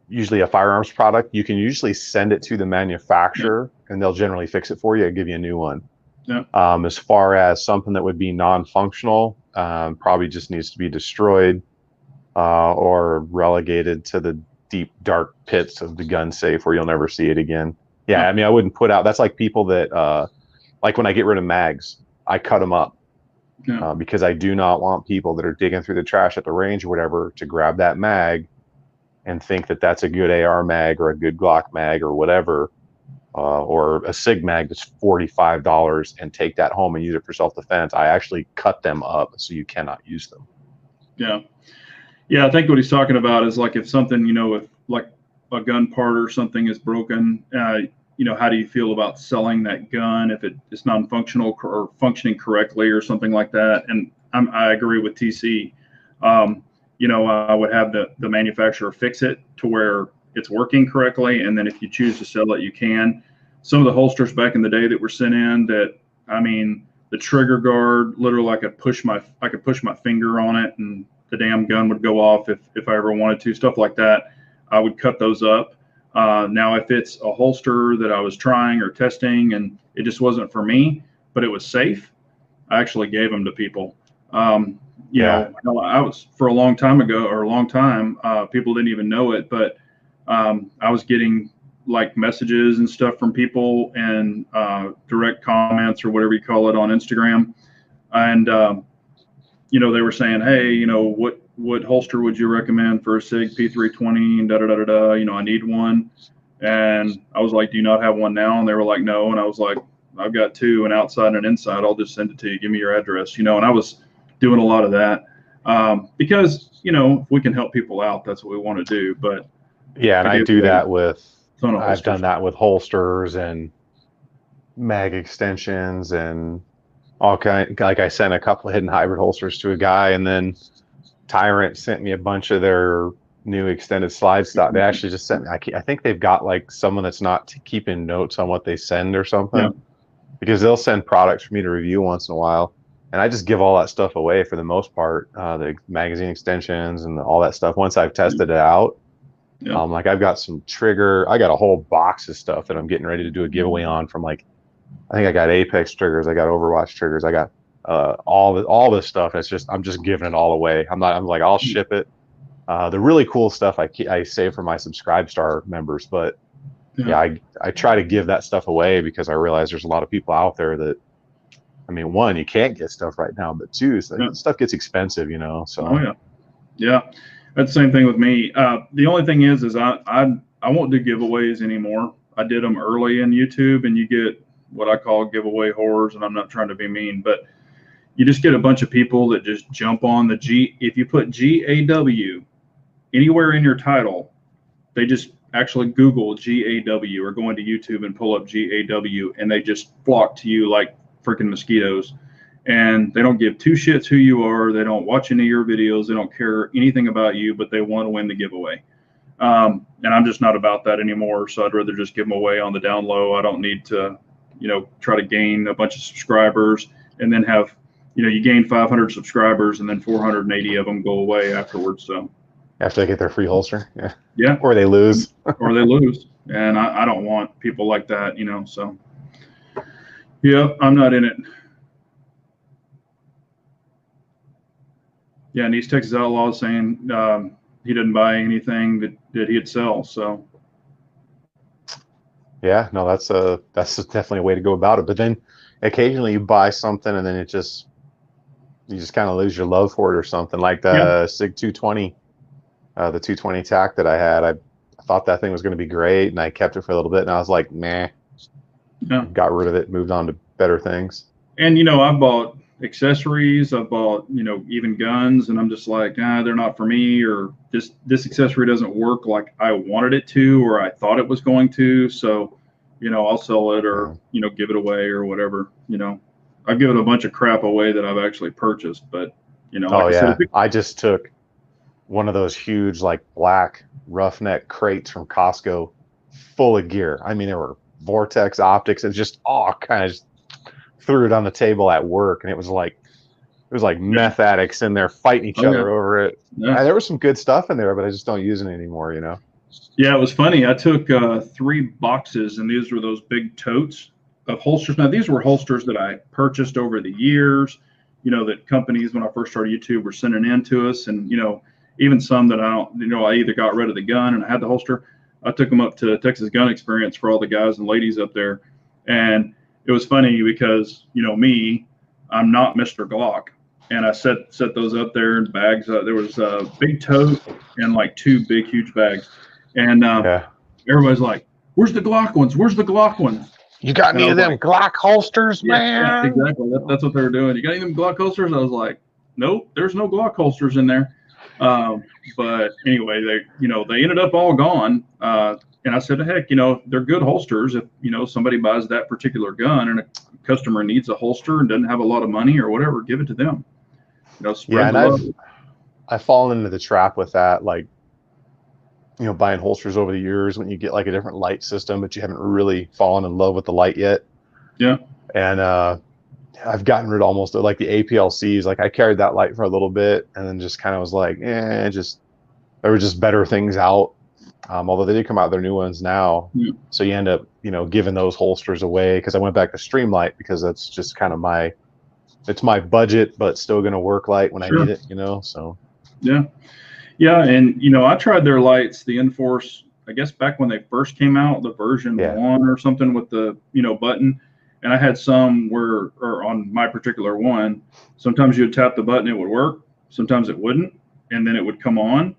usually a firearms product, you can usually send it to the Yeah, manufacturer and they'll generally fix it for you and give you a new one. yeah, As far as something that would be non-functional, probably just needs to be destroyed or relegated to the deep, dark pits of the gun safe where you'll never see it again. yeah, Yeah, I mean, I wouldn't put out. That's like people that, like when I get rid of mags, I cut them up yeah, because I do not want people that are digging through the trash at the range or whatever to grab that mag and think that that's a good AR mag or a good Glock mag or whatever, or a SIG mag that's $45 and take that home and use it for self defense. I actually cut them up so you cannot use them. yeah. Yeah, I think what he's talking about is like if something, if like a gun part or something is broken, how do you feel about selling that gun if it's non-functional or functioning correctly or something like that? And I agree with TC. I would have the manufacturer fix it to where it's working correctly, and then if you choose to sell it, you can. Some of the holsters back in the day that were sent in, that I mean, the trigger guard, literally, I could push my finger on it, and the damn gun would go off if I ever wanted to. Stuff like that, I would cut those up. Now, if it's a holster that I was trying or testing and it just wasn't for me, but it was safe, I actually gave them to people. Um, Yeah. I was for a long time ago or a long time, people didn't even know it, but I was getting like messages and stuff from people and direct comments or whatever you call it on Instagram. And, they were saying, hey, what holster would you recommend for a SIG P320 and da da da da da. I need one. And I was like, do you not have one now? And they were like, no. And I was like, I've got two, an outside and an inside. I'll just send it to you. Give me your address, and I was doing a lot of that because, if we can help people out, that's what we want to do. But Yeah. And I I gave do away that a with, ton of I've done holsters. that with holsters and mag extensions and all kind. Like I sent a couple of hidden hybrid holsters to a guy, and then Tyrant sent me a bunch of their new extended slide stock. They actually just sent me, I think they've got like someone that's not keeping notes on what they send or Yeah. something, because they'll send products for me to review once in a while. And I just give all that stuff away for the most part, the magazine extensions and all that stuff. Once I've Yeah. tested it out, Yeah. Like I've got some trigger, I got a whole box of stuff that I'm getting ready to do a giveaway on from like, I think I got Apex triggers, I got Overwatch triggers, I got all this stuff. It's just, I'm just giving it all away. I'm like, I'll ship it. The really cool stuff I save for my Subscribe Star members, but Yeah. yeah, I try to give that stuff away because I realize there's a lot of people out there that, I mean, one, you can't get stuff right now, but two, Yeah. stuff gets expensive, you know. So Oh yeah. Yeah. That's the same thing with me. The only thing is I won't do giveaways anymore. I did them early in YouTube, and you get what I call giveaway whores, and I'm not trying to be mean, but you just get a bunch of people that just jump on the G. If you put GAW anywhere in your title, they just actually Google GAW or go into YouTube and pull up GAW, and they just flock to you like freaking mosquitoes. And they don't give two shits who you are. They don't watch any of your videos. They don't care anything about you, but they want to win the giveaway. And I'm just not about that anymore. So I'd rather just give them away on the down low. I don't need to, try to gain a bunch of subscribers and then have, you gain 500 subscribers and then 480 of them go away afterwards. So after they get their free holster, yeah, or they lose, or they lose. And I don't want people like that, so yeah, I'm not in it. Yeah, and East Texas Outlaw is saying he didn't buy anything that he'd sell. So yeah, no, that's definitely a way to go about it. But then occasionally you buy something and then you just kind of lose your love for it or something. Like the SIG 220, the 220 TAC that I had. I thought that thing was going to be great, and I kept it for a little bit, and I was like, meh. Yeah. Got rid of it, moved on to better things. And I bought accessories, I bought even guns, and I'm just like, they're not for me, or this accessory doesn't work like I wanted it to, or I thought it was going to. So I'll sell it, or give it away or whatever. I've given a bunch of crap away that I've actually purchased, but like I just took one of those huge like black roughneck crates from Costco full of gear. I mean, there were Vortex optics and just all kind of just threw it on the table at work, and it was like meth addicts in there fighting each other over it. Yeah, there was some good stuff in there, but I just don't use it anymore, Yeah, it was funny. I took 3 boxes, and these were those big totes of holsters. Now, these were holsters that I purchased over the years, that companies, when I first started YouTube, were sending in to us. And, even some that I either got rid of the gun and I had the holster. I took them up to Texas Gun Experience for all the guys and ladies up there. And it was funny because, me, I'm not Mr. Glock. And I set those up there in bags. There was a big tote and like 2 big, huge bags. And everybody's like, where's the Glock ones? Where's the Glock ones? You got any of them Glock holsters, man? Yeah, exactly. That's what they were doing. You got any of them Glock holsters? I was like, nope, there's no Glock holsters in there. But anyway, they ended up all gone. And I said, heck, they're good holsters. If, somebody buys that particular gun and a customer needs a holster and doesn't have a lot of money or whatever, give it to them. Spread the love. I've fallen into the trap with that, like, buying holsters over the years when you get like a different light system, but you haven't really fallen in love with the light yet. Yeah. And I've gotten rid of almost like the APLCs. Like I carried that light for a little bit and then just kind of was like, there were just better things out. Although they did come out with their new ones now. Yeah. So you end up, giving those holsters away, because I went back to Streamlight because that's just kind of it's my budget, but still going to work light when I need it, so. Yeah. Yeah. And, I tried their lights, the Enforce, I guess back when they first came out, the version 1 or something with the, button. And I had some or on my particular one, sometimes you would tap the button, it would work. Sometimes it wouldn't. And then it would come on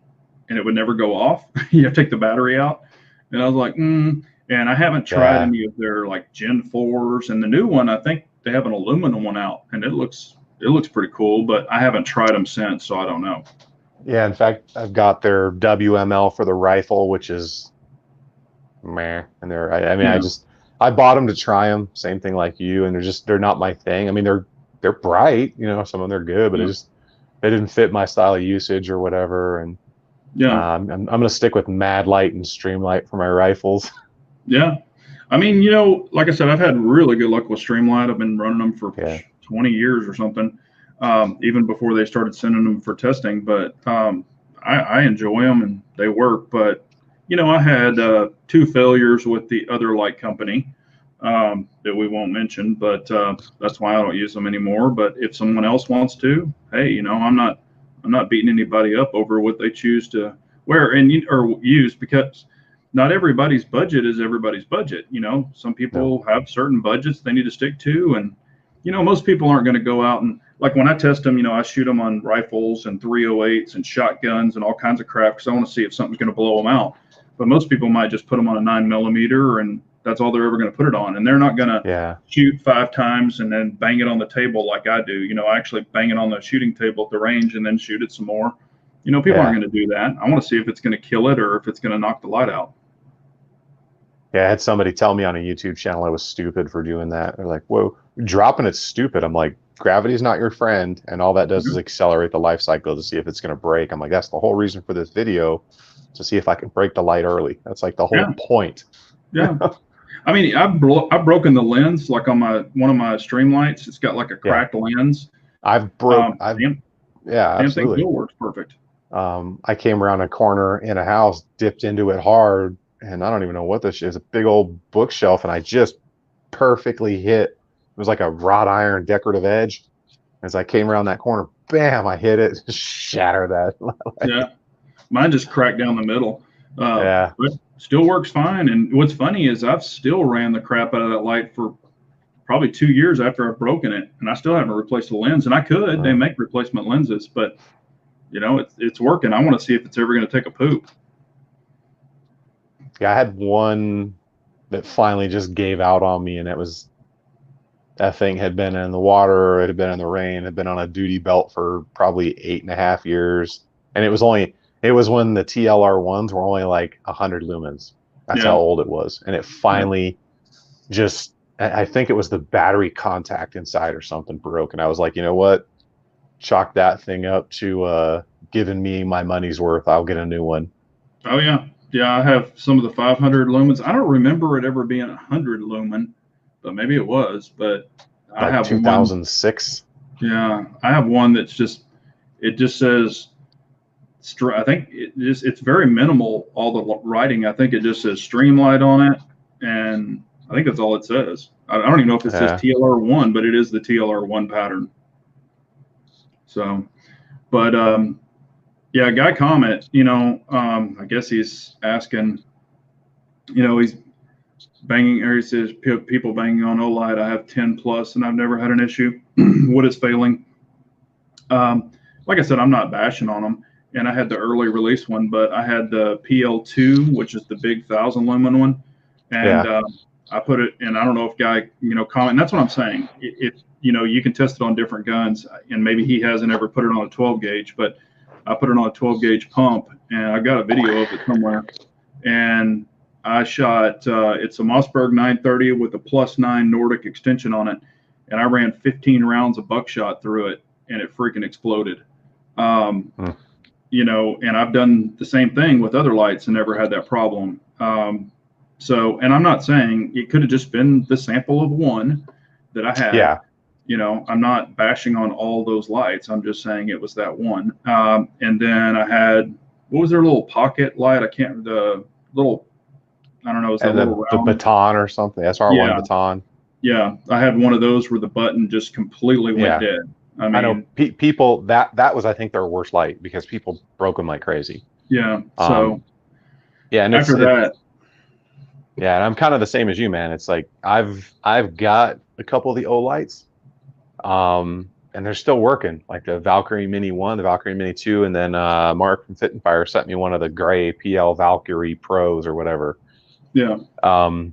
and it would never go off. You have to take the battery out. And I was like, And I haven't tried any of their like Gen 4s. And the new one, I think they have an aluminum one out, and it looks pretty cool, but I haven't tried them since, so I don't know. Yeah, in fact, I've got their WML for the rifle, which is meh. And I bought them to try them, same thing like you, and they're not my thing. I mean, they're bright, some of them they're good, but they didn't fit my style of usage or whatever. And I'm gonna stick with Mad Light and Streamlight for my rifles. Yeah, I mean, like I said, I've had really good luck with Streamlight. I've been running them for 20 years or something, even before they started sending them for testing. But I enjoy them and they work. But I had 2 failures with the other light company that we won't mention, but that's why I don't use them anymore. But if someone else wants to, hey, I'm not beating anybody up over what they choose to wear or use, because not everybody's budget is everybody's budget. Some No. people have certain budgets they need to stick to, and most people aren't going to go out and, like, when I test them, I shoot them on rifles and 308s and shotguns and all kinds of crap because I want to see if something's going to blow them out. But most people might just put them on a 9mm, and that's all they're ever going to put it on, and they're not going to shoot 5 times and then bang it on the table like I do. I actually bang it on the shooting table at the range and then shoot it some more. People aren't going to do that. I want to see if it's going to kill it or if it's going to knock the light out. Yeah, I had somebody tell me on a YouTube channel I was stupid for doing that. They're like, whoa, dropping it's stupid. I'm like, gravity's not your friend, and all that does is accelerate the life cycle to see if it's going to break. I'm like, that's the whole reason for this video, to see if I can break the light early. That's like the whole point. Yeah. I mean, I've broken the lens, like on one of my stream lights. It's got like a cracked lens. I've broke. Absolutely. Thing still works perfect. I came around a corner in a house, dipped into it hard, and I don't even know what this is. A big old bookshelf, and I just perfectly hit. It was like a wrought iron decorative edge. As I came around that corner, bam! I hit it, shattered that. Yeah, mine just cracked down the middle. But still works fine. And what's funny is I've still ran the crap out of that light for probably 2 years after I've broken it, and I still haven't replaced the lens. And I could. They make replacement lenses, but it's working. I want to see if it's ever going to take a poop. Yeah, I had one that finally just gave out on me, and that thing had been in the water, it had been in the rain, it had been on a duty belt for probably 8.5 years, and it was when the TLR ones were only like 100 lumens. That's how old it was, and it finally just, I think it was the battery contact inside or something broke, and I was like, you know what? Chalk that thing up to giving me my money's worth. I'll get a new one. Oh yeah. Yeah, I have some of the 500 lumens. I don't remember it ever being 100 lumen, but maybe it was. But I have 2006. Yeah, I have one that's just says. I think it's very minimal. All the writing. I think it just says Streamlight on it, and I think that's all it says. I don't even know if it says TLR1, but it is the TLR1 pattern. So, but yeah, guy comment, I guess he's asking, he's banging, or he says people banging on Olight. I have 10 plus and I've never had an issue. What is failing? Like I said, I'm not bashing on them, and I had the early release one, but I had the PL2, which is the big 1,000 lumen one, and I put it, and I don't know if guy, comment. And that's what I'm saying. If you can test it on different guns, and maybe he hasn't ever put it on a 12 gauge, but I put it on a 12 gauge pump, and I got a video of it somewhere. And I shot, it's a Mossberg 930 with a +9 Nordic extension on it. And I ran 15 rounds of buckshot through it, and it freaking exploded. And I've done the same thing with other lights and never had that problem. And I'm not saying it could have just been the sample of one that I had. Yeah. I'm not bashing on all those lights. I'm just saying it was that one. And then I had, what was their little pocket light? I don't know. Is that little the baton or something? SR1 baton. Yeah. I had one of those where the button just completely went dead. I know people that was, I think, their worst light because people broke them like crazy. Yeah. So and after that. Yeah. And I'm kind of the same as you, man. It's like, I've got a couple of the Olights. And they're still working, like the Valkyrie Mini 1, the Valkyrie Mini 2, and then Mark from Fit and Fire sent me one of the gray PL Valkyrie Pros or whatever. Yeah. And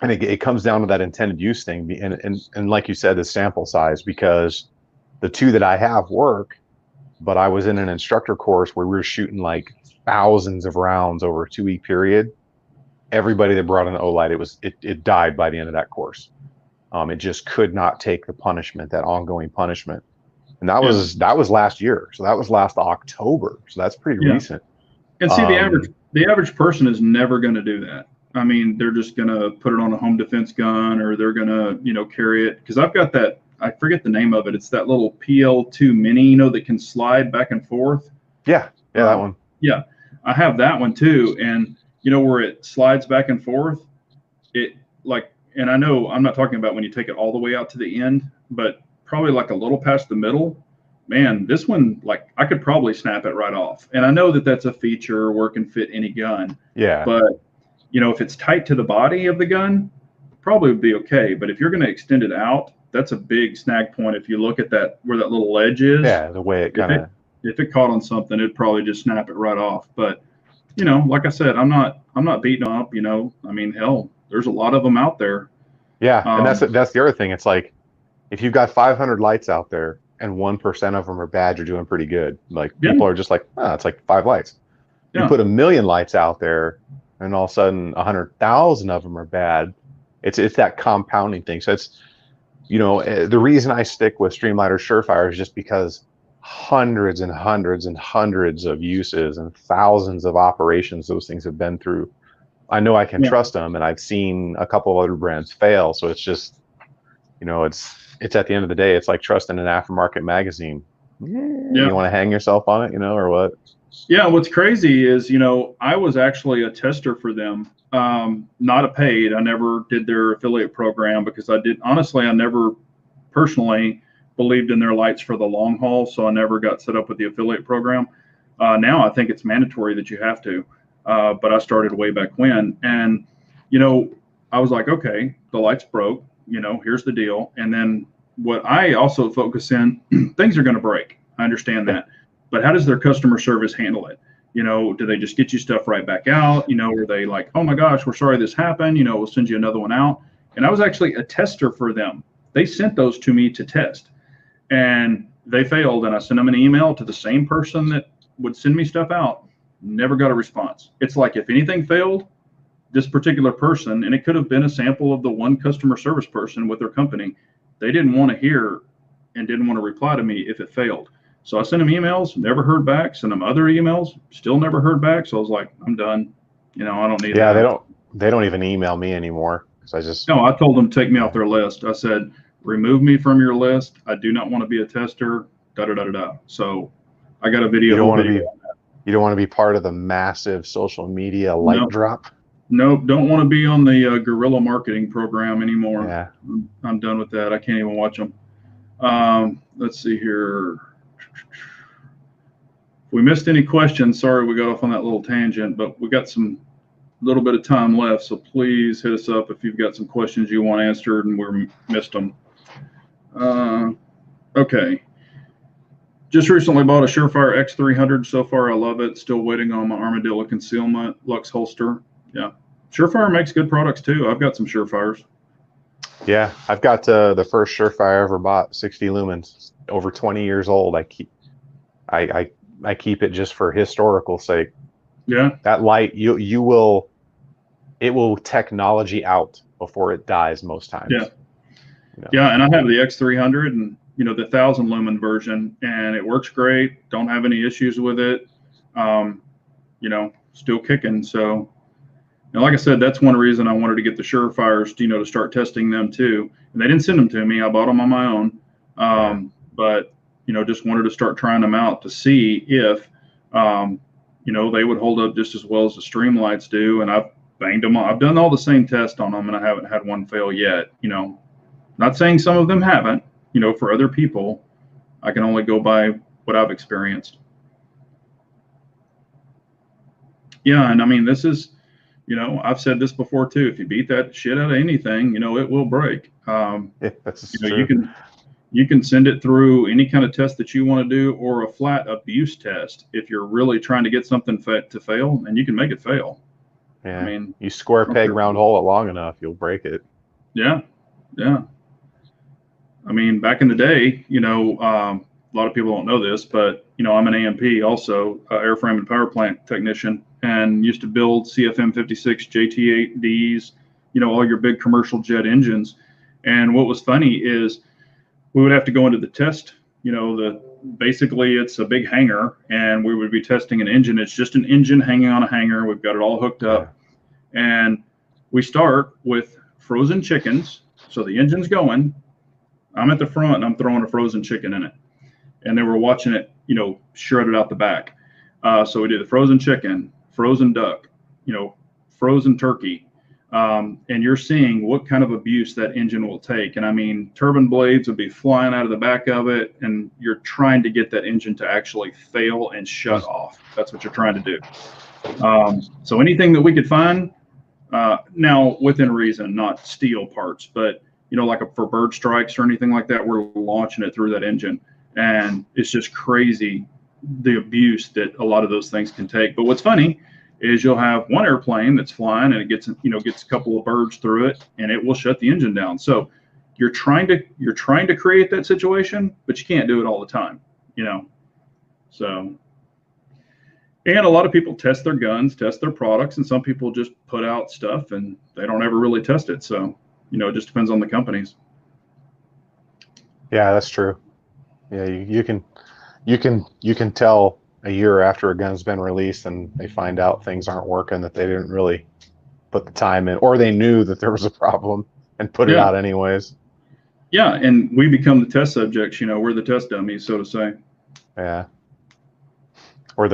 it comes down to that intended use thing, and like you said, the sample size, because the two that I have work, but I was in an instructor course where we were shooting like thousands of rounds over a 2-week period. Everybody that brought an Olight, it died by the end of that course. It just could not take the punishment, that ongoing punishment. And that was last year. So that was last October. So that's pretty recent. And see, the average person is never going to do that. I mean, they're just going to put it on a home defense gun, or they're going to, carry it. Because I've got that, I forget the name of it. It's that little PL2 Mini, that can slide back and forth. Yeah, that one. Yeah, I have that one too. And you know, where it slides back and forth, it like, and I know I'm not talking about when you take it all the way out to the end, but probably like a little past the middle. Man, this one, like I could probably snap it right off. And I know that that's a feature where it can fit any gun. Yeah. But, you know, if it's tight to the body of the gun, probably would be okay. But if you're going to extend it out, that's a big snag point. If you look at that, where that little ledge is, Yeah, the way it kind of, if it caught on something, it'd probably just snap it right off. But, you know, like I said, I'm not beating up, you know, I mean, hell, there's a lot of them out there. yeah. And that's the other thing. It's like, if you've got 500 lights out there and 1% of them are bad, you're doing pretty good. Like people are just like, oh, it's like 5 lights. You put 1,000,000 lights out there and all of a sudden 100,000 of them are bad. It's that compounding thing. So it's, you know, the reason I stick with Streamlight or Surefire is just because hundreds and hundreds and hundreds of uses and thousands of operations those things have been through. I know I can trust them, and I've seen a couple of other brands fail. So it's just, you know, it's at the end of the day, it's like trusting an aftermarket magazine. You want to hang yourself on it, you know, or what? Yeah, what's crazy is, you know, I was actually a tester for them, not a paid. I never did their affiliate program because I never personally believed in their lights for the long haul, so I never got set up with the affiliate program. Now I think it's mandatory that you have to, but I started way back when. And, you know, I was like, okay, the lights broke, you know, here's the deal. And then what I also focus in, things are going to break. I understand that. But how does their customer service handle it? You know, do they just get you stuff right back out? You know, are they like, oh my gosh, we're sorry this happened. You know, we'll send you another one out. And I was actually a tester for them. They sent those to me to test, and they failed. And I sent them an email to the same person that would send me stuff out. Never got a response. It's like, if anything failed, this particular person, and it could have been a sample of the one customer service person with their company, they didn't want to hear and didn't want to reply to me if it failed. So I sent them emails, never heard back. Sent them other emails, still never heard back. So I was like, I'm done. You know, I don't need that. Yeah, they don't even email me anymore. So I told them to take me off their list. I said, remove me from your list. I do not want to be a tester. Da da da da da. So I got a video. You don't want to be part of the massive social media light drop. Nope, don't want to be on the guerrilla marketing program anymore. Yeah, I'm done with that. I can't even watch them. Let's see here. If we missed any questions, sorry we got off on that little tangent, but we got some little bit of time left, so please hit us up if you've got some questions you want answered and we missed them. Okay. Just recently bought a Surefire X300. So far, I love it. Still waiting on my Armadillo concealment Lux holster. Yeah. Surefire makes good products too. I've got some Surefires. Yeah, I've got the first Surefire I ever bought, 60 lumens, over 20 years old. I keep it just for historical sake. Yeah. That light, it will technology out before it dies most times. Yeah. You know? Yeah, and I have the X300 and, you know, the 1,000 lumen version, and it works great. Don't have any issues with it. You know, still kicking. So, and like I said, that's one reason I wanted to get the Surefires, you know, to start testing them too. And they didn't send them to me. I bought them on my own. But, you know, just wanted to start trying them out to see if, you know, they would hold up just as well as the Streamlights do. And I've banged them. I've done all the same tests on them, and I haven't had one fail yet. You know, not saying some of them haven't, you know, for other people. I can only go by what I've experienced. Yeah. And I mean, this is, you know, I've said this before too. If you beat that shit out of anything, you know, it will break. That's you know, you can send it through any kind of test that you want to do, or a flat abuse test if you're really trying to get something to fail, and you can make it fail. Yeah. I mean, you square peg round hole it long enough, you'll break it. Yeah. Yeah. I mean, back in the day, you know, a lot of people don't know this, but, you know, I'm an AMP also, airframe and power plant technician, and used to build CFM56 JT8Ds, you know, all your big commercial jet engines. And what was funny is we would have to go into the test, you know, basically it's a big hangar, and we would be testing an engine. It's just an engine hanging on a hanger. We've got it all hooked up. Yeah. And we start with frozen chickens. So the engine's going. I'm at the front and I'm throwing a frozen chicken in it. And they were watching it, you know, shredded out the back. So we did the frozen chicken, frozen duck, you know, frozen turkey. And you're seeing what kind of abuse that engine will take. And I mean, turbine blades would be flying out of the back of it, and you're trying to get that engine to actually fail and shut off. That's what you're trying to do. So anything that we could find, now within reason, not steel parts, but like for bird strikes or anything like that, we're launching it through that engine. And it's just crazy the abuse that a lot of those things can take. But what's funny is you'll have one airplane that's flying and it gets a couple of birds through it, and it will shut the engine down. So you're trying to create that situation, but you can't do it all the time, So, and a lot of people test their guns, test their products, and some people just put out stuff and they don't ever really test it. So, it just depends on the companies. Yeah, that's true. Yeah, you can tell a year after a gun's been released and they find out things aren't working, that they didn't really put the time in, or they knew that there was a problem and put it out anyways. Yeah, and we become the test subjects, we're the test dummies, so to say. Yeah. Or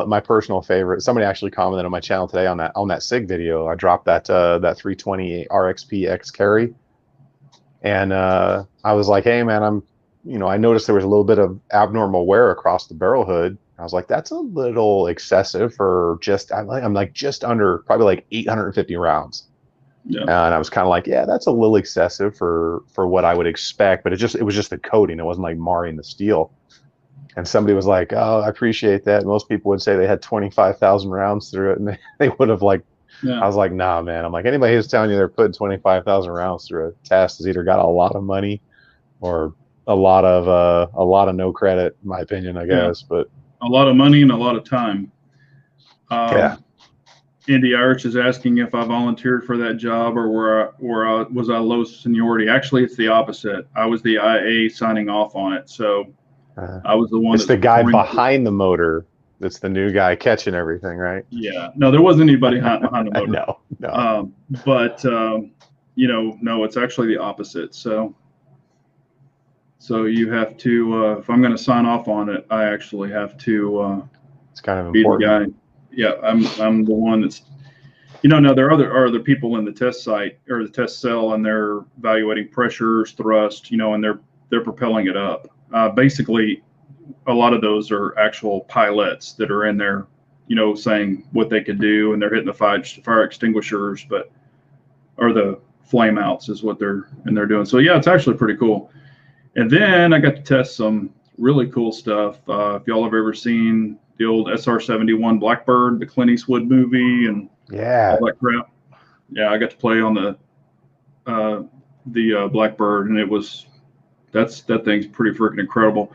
my personal favorite, somebody actually commented on my channel today on that SIG video. I dropped that 320 RXP X carry, and I was like, hey man, I noticed there was a little bit of abnormal wear across the barrel hood. I was like, that's a little excessive for I'm like just under probably like 850 rounds. Yeah. And I was kind of like, yeah, that's a little excessive for what I would expect, but it was just the coating. It wasn't like marring the steel. And somebody was like, oh, I appreciate that. Most people would say they had 25,000 rounds through it, and they would have I was like, nah, man. I'm like, anybody who's telling you they're putting 25,000 rounds through a test has either got a lot of money or a lot of no credit, in my opinion, I guess. But a lot of money and a lot of time. Yeah. Indy Irish is asking if I volunteered for that job or was I low seniority. Actually, it's the opposite. I was the IA signing off on it, so I was the one. It's the guy behind the motor. That's the new guy catching everything, right? Yeah. No, there wasn't anybody behind the motor. No. But no, it's actually the opposite. So you have to, if I'm going to sign off on it, I actually have to it's kind of be important. the guy. Yeah, I'm the one that's, now there are other people in the test site or the test cell, and they're evaluating pressures, thrust, and they're propelling it up. Basically, a lot of those are actual pilots that are in there, saying what they could do, and they're hitting the fire extinguishers, or the flame outs is what they're doing. So yeah, it's actually pretty cool. And then I got to test some really cool stuff. If y'all have ever seen the old SR-71 Blackbird, the Clint Eastwood movie, and all that crap. Yeah, I got to play on the Blackbird, and that thing's pretty freaking incredible.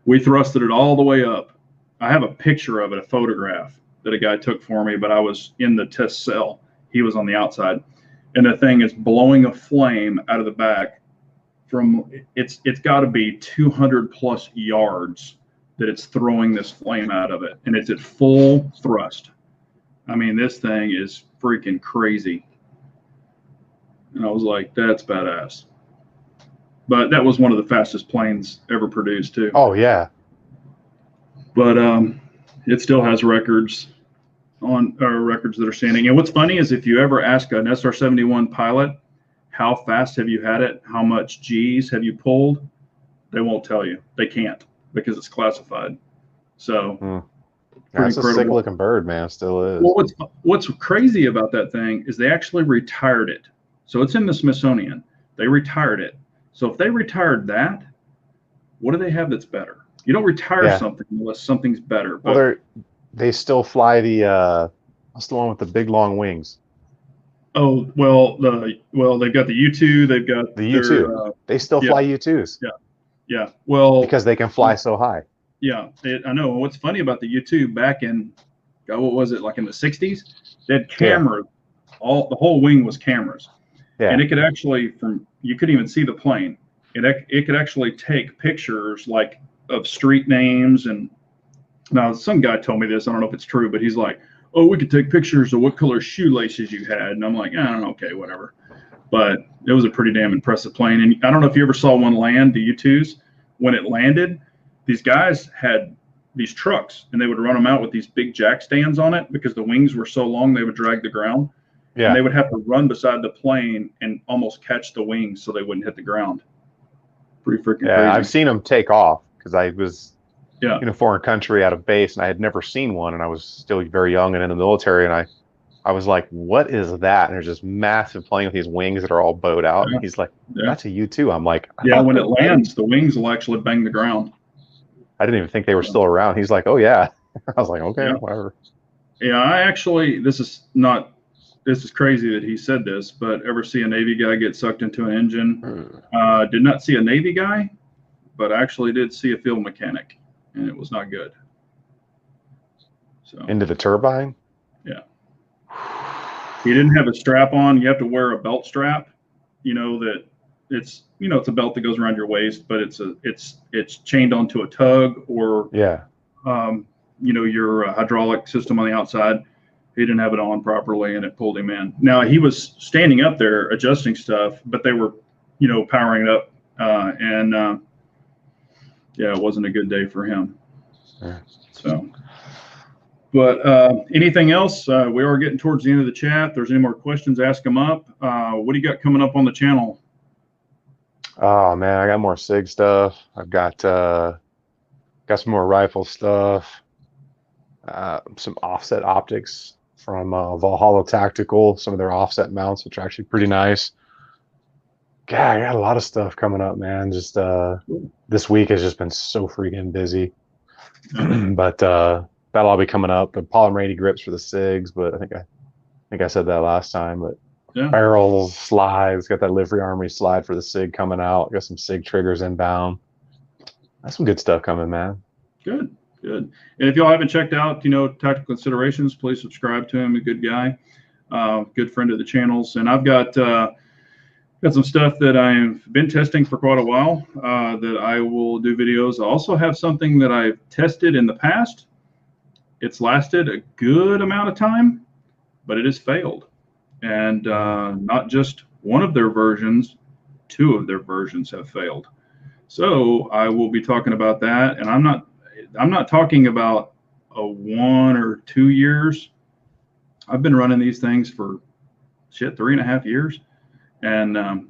We thrusted it all the way up. I have a picture of it, a photograph that a guy took for me, but I was in the test cell. He was on the outside, and the thing is blowing a flame out of the back. It's got to be 200 plus yards that it's throwing this flame out of it, and it's at full thrust. I mean, this thing is freaking crazy. And I was like, that's badass. But that was one of the fastest planes ever produced too. Oh yeah. But it still has records that are standing. And what's funny is if you ever ask an SR-71 pilot, how fast have you had it? How much G's have you pulled? They won't tell you. They can't because it's classified. So that's a sick looking bird, man. Still is. Well, what's crazy about that thing is they actually retired it. So it's in the Smithsonian. They retired it. So if they retired that, what do they have that's better? You don't retire something unless something's better. But, well, they still fly what's the one with the big long wings? Oh, they've got the U-2. They've got the U-2. They still fly U-2s. Yeah. Well, because they can fly so high. Yeah, I know. What's funny about the U-2 back in, what was it, like in the 60s? They had cameras. The whole wing was cameras. Yeah. And it could actually, you couldn't even see the plane. It could actually take pictures like of street names. And now some guy told me this. I don't know if it's true, but he's like, oh, we could take pictures of what color shoelaces you had. And I'm like, okay, whatever. But it was a pretty damn impressive plane. And I don't know if you ever saw one land, the U-2s. When it landed, these guys had these trucks, and they would run them out with these big jack stands on it because the wings were so long they would drag the ground. Yeah. And they would have to run beside the plane and almost catch the wings so they wouldn't hit the ground. Pretty freaking crazy. I've seen them take off because I was Yeah. in a foreign country at a base and I had never seen one, and I was still very young and in the military, and I was like, what is that? And there's this massive plane with these wings that are all bowed out. Yeah. And he's like, Yeah. that's a U-2. I'm like, Yeah, when it lands, the wings will actually bang the ground. I didn't even think they were still around. He's like, oh yeah. I was like, okay, Yeah. whatever. Yeah, I actually, this is crazy that he said this, but ever see a Navy guy get sucked into an engine? Did not see a Navy guy, but actually did see a field mechanic, and it was not good. So Into the turbine? Yeah. He didn't have a strap on. You have to wear a belt strap, that it's, it's a belt that goes around your waist, but it's chained onto a tug or, yeah. Your hydraulic system on the outside. He didn't have it on properly, and it pulled him in. Now, he was standing up there adjusting stuff, but they were, powering it up. It wasn't a good day for him. Yeah. So, but anything else? We are getting towards the end of the chat. If there's any more questions, ask them up. What do you got coming up on the channel? Oh man, I got more SIG stuff. I've got some more rifle stuff. Some offset optics from Valhalla Tactical, some of their offset mounts, which are actually pretty nice. God, I got a lot of stuff coming up, man. Just this week has just been so freaking busy. But that'll all be coming up. The polymer 80 grips for the SIGs, but I think I said that last time. But yeah. Barrels, slides, got that Livery Armory slide for the SIG coming out. Got some SIG triggers inbound. That's some good stuff coming, man. Good. And if y'all haven't checked out, Tactical Considerations, please subscribe to him. A good guy, good friend of the channels. And I've got some stuff that I've been testing for quite a while that I will do videos. I also have something that I've tested in the past. It's lasted a good amount of time, but it has failed. And not just one of their versions, two of their versions have failed. So I will be talking about that. And I'm not talking about a 1 or 2 years. I've been running these things for 3.5 years, and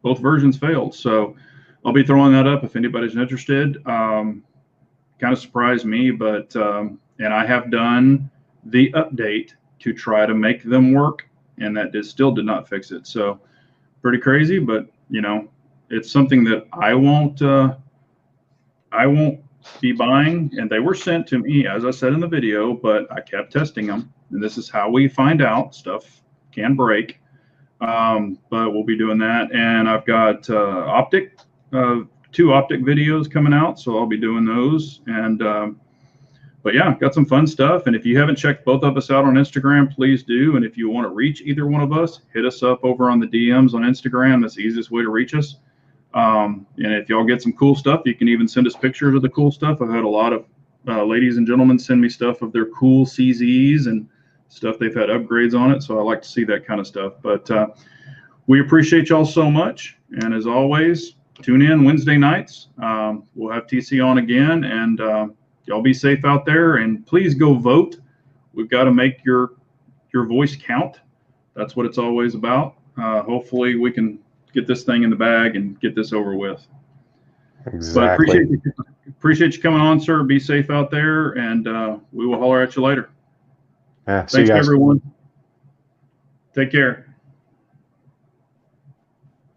both versions failed. So I'll be throwing that up if anybody's interested. Kind of surprised me, but and I have done the update to try to make them work, and that still did not fix it. So pretty crazy, but it's something that I won't be buying, and they were sent to me, as I said in the video, but I kept testing them, and this is how we find out stuff can break. But we'll be doing that, and I've got 2 optic videos coming out, so I'll be doing those. And but yeah, got some fun stuff. And if you haven't checked both of us out on Instagram, please do. And if you want to reach either one of us, hit us up over on the DMs on Instagram. That's the easiest way to reach us. And if y'all get some cool stuff, you can even send us pictures of the cool stuff. I've had a lot of ladies and gentlemen send me stuff of their cool CZs and stuff they've had upgrades on it. So I like to see that kind of stuff. But we appreciate y'all so much. And as always, tune in Wednesday nights. We'll have TC on again, and y'all be safe out there, and please go vote. We've got to make your voice count. That's what it's always about. Hopefully we can get this thing in the bag and get this over with. Exactly. But appreciate you coming on, sir. Be safe out there, and we will holler at you later. Yeah, Thanks, everyone. Take care.